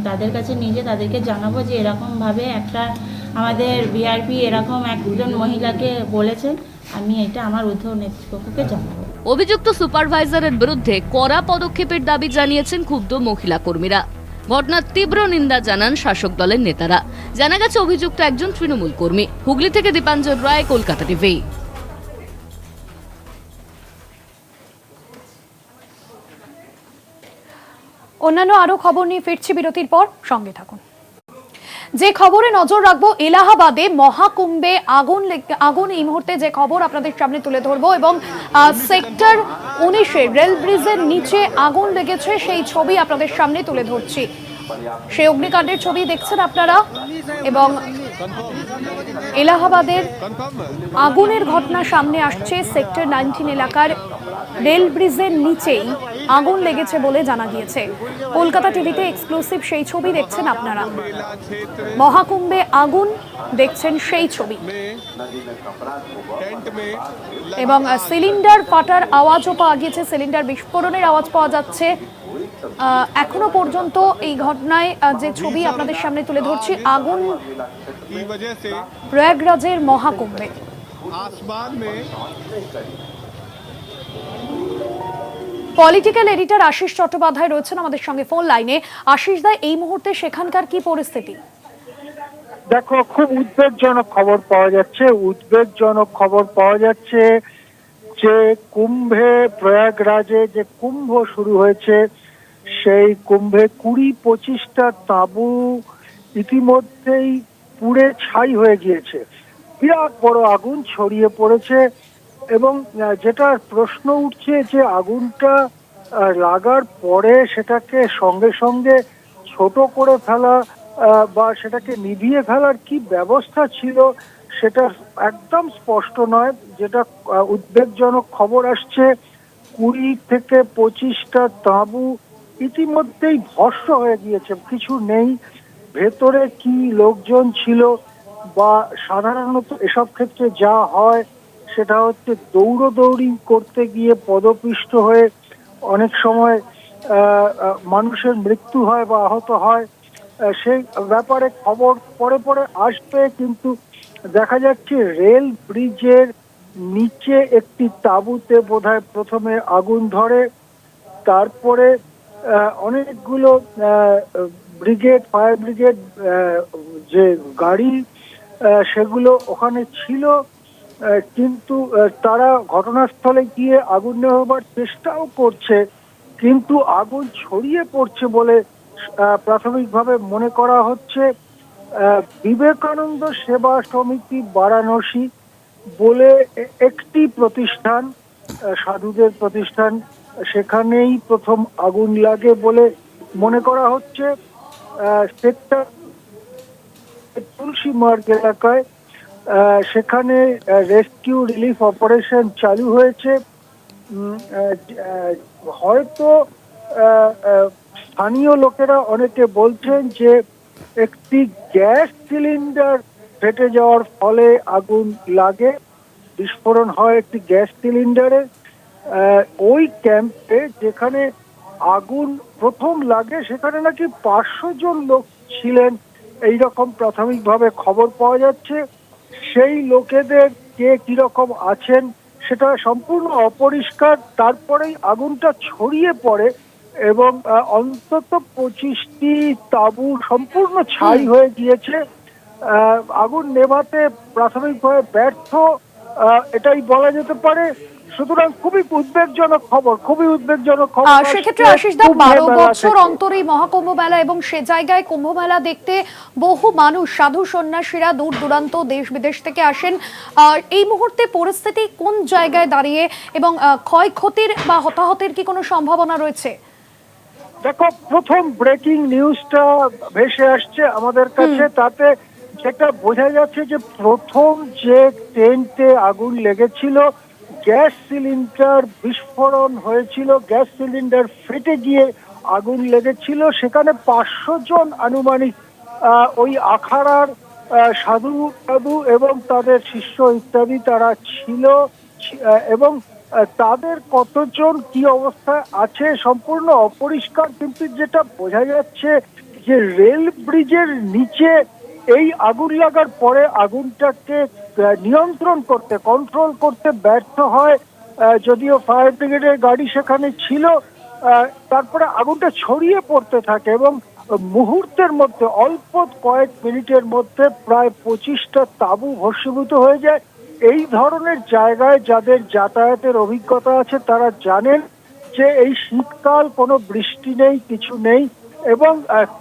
তাদের কাছে নিয়ে তাদেরকে জানাবো যে এরকমভাবে একটা আমাদের বিআরপি এরকম একজন মহিলাকে বলেছেন। আমি এটা আমার ঊর্ধ্ব নেতৃত্বকে জানাবো। অভিযুক্ত সুপারভাইজারের বিরুদ্ধে কড়া পদক্ষেপের দাবি জানিয়েছেন ক্ষুব্ধ মহিলা কর্মীরা। ঘটনার তীব্র নিন্দা জানান শাসক দলের নেতারা। জানা গেছে অভিযুক্ত একজন তৃণমূল কর্মী। হুগলি থেকে দীপাঞ্জন রায়, কলকাতা টিভি। অন্যান্য আরো খবর নিয়ে ফিরছি বিরতির পর, সঙ্গে থাকুন। যে খবরে নজর রাখবো, এলাহাবাদে মহাকুম্ভে আগুন এই মুহূর্তে যে খবর আপনাদের সামনে তুলে ধরবো এবং সেক্টর 19-এ রেল ব্রিজের নিচে আগুন লেগেছে সেই ছবি আপনাদের সামনে তুলে ধরছি। সেই অগ্নিকাণ্ডের ছবি দেখছেন আপনারা এবং এলাহাবাদের আগুনের ঘটনা সামনে আসছে। সেক্টর 19 এলাকার রেল ব্রিজের নিচেই আগুন লেগেছে বলে জানা গিয়েছে। কলকাতা টিভিতে এক্সক্লুসিভ সেই ছবি দেখছেন আপনারা। মহাকুম্ভে আগুন দেখছেন সেই ছবি এবং সিলিন্ডার ফাটার আওয়াজও পাওয়া গিয়েছে, সিলিন্ডার বিস্ফোরণের আওয়াজ পাওয়া যাচ্ছে। এখনো পর্যন্ত এই ঘটনায় যে ছবি আপনাদের সামনে তুলে ধরছি, আগুন প্রয়াগরাজের মহাকুম্ভে। পলিটিক্যাল এডিটর আশিস চট্টোপাধ্যায় রয়েছেন আমাদের সঙ্গে ফোন লাইনে। আশিস দা, এই মুহূর্তে সেখানকার কি পরিস্থিতি? দেখো, খুব উদ্বেগজনক খবর পাওয়া যাচ্ছে যে কুম্ভে, প্রয়াগরাজে যে কুম্ভ শুরু হয়েছে, সেই কুম্ভে 20-25টা তাঁবু ইতিমধ্যেই পুড়ে ছাই হয়ে গিয়েছে। বিরাট বড় আগুন ছড়িয়ে পড়েছে এবং যেটা প্রশ্ন উঠছে যে আগুনটা লাগার পরে সেটাকে সঙ্গে সঙ্গে ছোট করে ফেলা বা সেটাকে নিভিয়ে ফেলার কি ব্যবস্থা ছিল সেটা একদম স্পষ্ট নয়। যেটা উদ্বেগজনক খবর আসছে, 20-25টা তাঁবু ইতিমধ্যেই ভস্ম হয়ে গিয়েছে, কিছু নেই। ভেতরে কি লোকজন ছিল বা সাধারণত এসব ক্ষেত্রে যা হয় সেটা হচ্ছে দৌড়দৌড়ি করতে গিয়ে পদপিষ্ট হয়ে অনেক সময় মানুষের মৃত্যু হয় বা আহত হয়। সেই ব্যাপারে খবর পরে পরে আসবে, কিন্তু দেখা যাচ্ছে রেল ব্রিজের নিচে একটি তাঁবুতে বোধহয় প্রথমে আগুন ধরে, তারপরে অনেকগুলো ফায়ার ব্রিগেড যে গাড়ি সেগুলো ওখানে ছিল, কিন্তু তারা ঘটনাস্থলে গিয়ে আগুন নেভাবার চেষ্টাও করছে, কিন্তু আগুন ছড়িয়ে পড়ছে বলে প্রাথমিকভাবে মনে করা হচ্ছে। বিবেকানন্দ সেবা সমিতি বারাণসী বলে একটি প্রতিষ্ঠান, সাধুদের প্রতিষ্ঠান, সেখানেই প্রথম আগুন লাগে বলে মনে করা হচ্ছে। সেক্টর তুলসী মার্গ এলাকায় সেখানে রেস্কিউ রিলিফ অপারেশন চালু হয়েছে। হয়তো স্থানীয় লোকেরা অনেকে বলছেন যে একটি গ্যাস সিলিন্ডার ফেটে যাওয়ার ফলে আগুন লাগে, বিস্ফোরণ হয় একটি গ্যাস সিলিন্ডারে। ওই ক্যাম্পে যেখানে আগুন প্রথম লাগে সেখানে নাকি 500 জন লোক ছিলেন, এইরকম প্রাথমিকভাবে খবর পাওয়া যাচ্ছে। সেই লোকেদের কে কিরকম আছেন সেটা সম্পূর্ণ অপরিষ্কার। তারপরেই আগুনটা ছড়িয়ে পড়ে এবং অন্তত 25টি তাঁবু সম্পূর্ণ ছাই হয়ে গিয়েছে। আগুন নেভাতে প্রাথমিকভাবে ব্যর্থ, এটাই বলা যেতে পারে। সুতরাং খুবই উদ্বেগজনক খবর। সেক্ষেত্রে আশিস দা, 12 বছর অন্তরেই মহাকুম্ভ মেলা এবং সে জায়গায় কুম্ভ মেলা দেখতে বহু মানুষ, সাধু সন্ন্যাসীরা দূর দূরান্ত দেশ বিদেশ থেকে আসেন। এই মুহূর্তে পরিস্থিতি কোন জায়গায় দাঁড়িয়ে এবং ক্ষয়ক্ষতির বা হতাহতের কি কোনো সম্ভাবনা রয়েছে? দেখো, প্রথম ব্রেকিং নিউজটা ভেসে আসছে আমাদের কাছে, তাতে যেটা বোঝা যাচ্ছে যে প্রথম যে টেন্টে আগুন লেগেছিল, গ্যাস সিলিন্ডার বিস্ফোরণ হয়েছিল, গ্যাস সিলিন্ডার ফেটে গিয়ে আগুন লেগেছিল। সেখানে 500 জন আনুমানিক ওই আখাড়ার সাধু এবং তাদের শিষ্য ইত্যাদি তারা ছিল, এবং তাদের কতজন কি অবস্থায় আছে সম্পূর্ণ অপরিষ্কার। কিন্তু যেটা বোঝা যাচ্ছে যে রেল ব্রিজের নিচে এই আগুন লাগার পরে আগুনটাকে নিয়ন্ত্রণ করতে, কন্ট্রোল করতে ব্যর্থ হয়, যদিও ফায়ার ব্রিগেডের গাড়ি সেখানে ছিল। তারপরে আগুনটা ছড়িয়ে পড়তে থাকে এবং মুহূর্তের মধ্যে, অল্প কয়েক মিনিটের মধ্যে প্রায় 25টা তাঁবু ভস্মীভূত হয়ে যায়। এই ধরনের জায়গায় যাদের যাতায়াতের অভিজ্ঞতা আছে তারা জানেন যে এই শীতকাল, কোনো বৃষ্টি নেই, কিছু নেই, এবং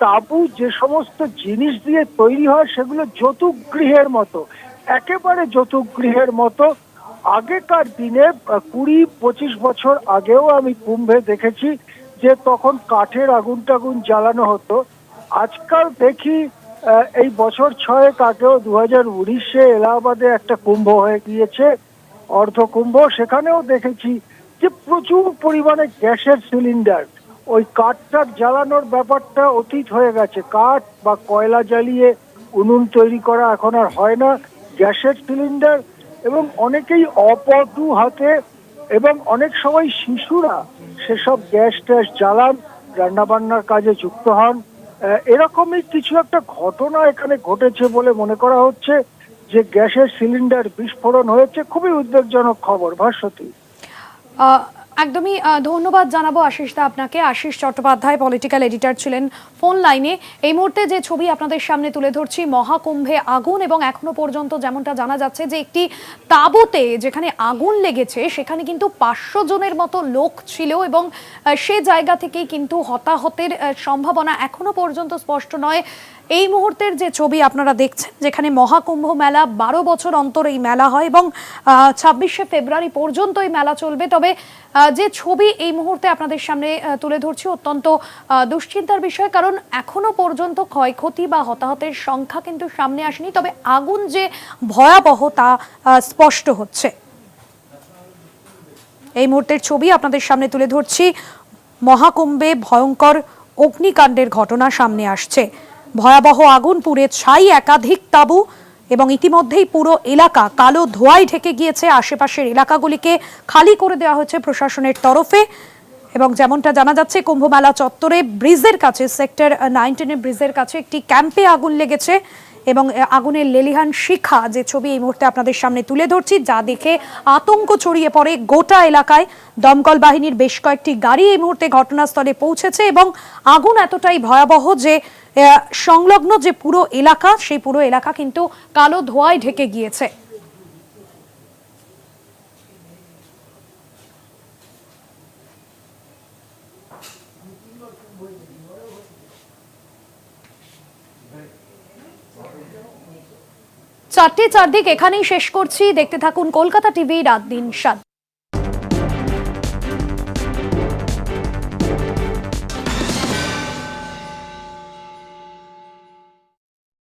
তাঁবু যে সমস্ত জিনিস দিয়ে তৈরি হয় সেগুলো যৌতুকগৃহের মতো, একেবারে যৌতুকগৃহের মতো। আগেকার দিনে 20-25 বছর আগেও আমি কুম্ভে দেখেছি যে তখন কাঠের আগুন টাগুন জ্বালানো হতো। আজকাল দেখি এই বছর 6 আগেও 2019-এ এলাহাবাদে একটা কুম্ভ হয়ে গিয়েছে, অর্ধকুম্ভ, সেখানেও দেখেছি যে প্রচুর পরিমাণে গ্যাসের সিলিন্ডার, ওই কাঠটার জ্বালানোর ব্যাপারটা অতীত হয়ে গেছে। কাঠ বা কয়লা জ্বালিয়ে উনুন তৈরি করা এখন আর হয় না, গ্যাসের সিলিন্ডার। এবং অনেকেই অপটু হাতে এবং অনেক সময় শিশুরা সেসব গ্যাস ট্যাস জ্বালান, রান্নাবান্নার কাজে যুক্ত হন। এরকমই কিছু একটা ঘটনা এখানে ঘটেছে বলে মনে করা হচ্ছে, যে গ্যাসের সিলিন্ডার বিস্ফোরণ হয়েছে। খুবই উদ্বেগজনক খবর ভাস্বতী। একদমই ধন্যবাদ জানাবো আশিস দা আপনাকে। আশিস চট্টোপাধ্যায় পলিটিক্যাল এডিটর ছিলেন ফোন লাইনে। এই মুহূর্তে যে ছবি আপনাদের সামনে তুলে ধরছি, মহাকুম্ভে আগুন, এবং এখনো পর্যন্ত যেমনটা জানা যাচ্ছে যে একটি তাঁবুতে যেখানে আগুন লেগেছে সেখানে কিন্তু 500 জনের মতো লোক ছিল, এবং সে জায়গা থেকেই কিন্তু হতাহতের সম্ভাবনা এখনো পর্যন্ত স্পষ্ট নয়। এই মুহূর্তের যে ছবি আপনারা দেখছেন, যেখানে মহাকুম্ভ মেলা 12 বছর অন্তর এই মেলা হয় এবং 26শে ফেব্রুয়ারি পর্যন্ত এই মেলা চলবে। তবে যে ছবি এই মুহূর্তে আপনাদের সামনে তুলে ধরছি অত্যন্ত দুশ্চিন্তার বিষয়, কারণ এখনো পর্যন্ত ক্ষয়ক্ষতি বা হতাহতের সংখ্যা কিন্তু সামনে আসেনি, তবে আগুন যে ভয়াবহ তা স্পষ্ট হচ্ছে। এই মুহূর্তের ছবি আপনাদের সামনে তুলে ধরছি, মহাকুম্ভে ভয়ঙ্কর অগ্নিকাণ্ডের ঘটনা সামনে আসছে। ভয়াবহ আগুন, পুড়ে ছাই একাধিক তাঁবু, এবং ইতিমধ্যেই পুরো এলাকা কালো ধোঁয়ায় ঢেকে গিয়েছে। আশেপাশের এলাকাগুলিকে খালি করে দেওয়া হয়েছে প্রশাসনের তরফে। এবং যেমনটা জানা যাচ্ছে, কুম্ভমেলা চত্বরে ব্রিজের কাছে, সেক্টর 19 ব্রিজের কাছে একটি ক্যাম্পে আগুন লেগেছে, এবং আগুনের লেলিহান শিখা যে ছবি এই মুহূর্তে আপনাদের সামনে তুলে ধরছি, যা দেখে আতঙ্ক ছড়িয়ে পড়ে গোটা এলাকায়। দমকল বাহিনীর বেশ কয়েকটি গাড়ি এই মুহূর্তে ঘটনাস্থলে পৌঁছেছে, এবং আগুন এতটাই ভয়াবহ যে সংলগ্ন যে পুরো এলাকা, সেই পুরো এলাকা কিন্তু কালো ধোঁয়ায় ঢেকে গিয়েছে। চারদিক এখানেই শেষ করছি। দেখতে থাকুন কলকাতা টিভি রাত দিন 7।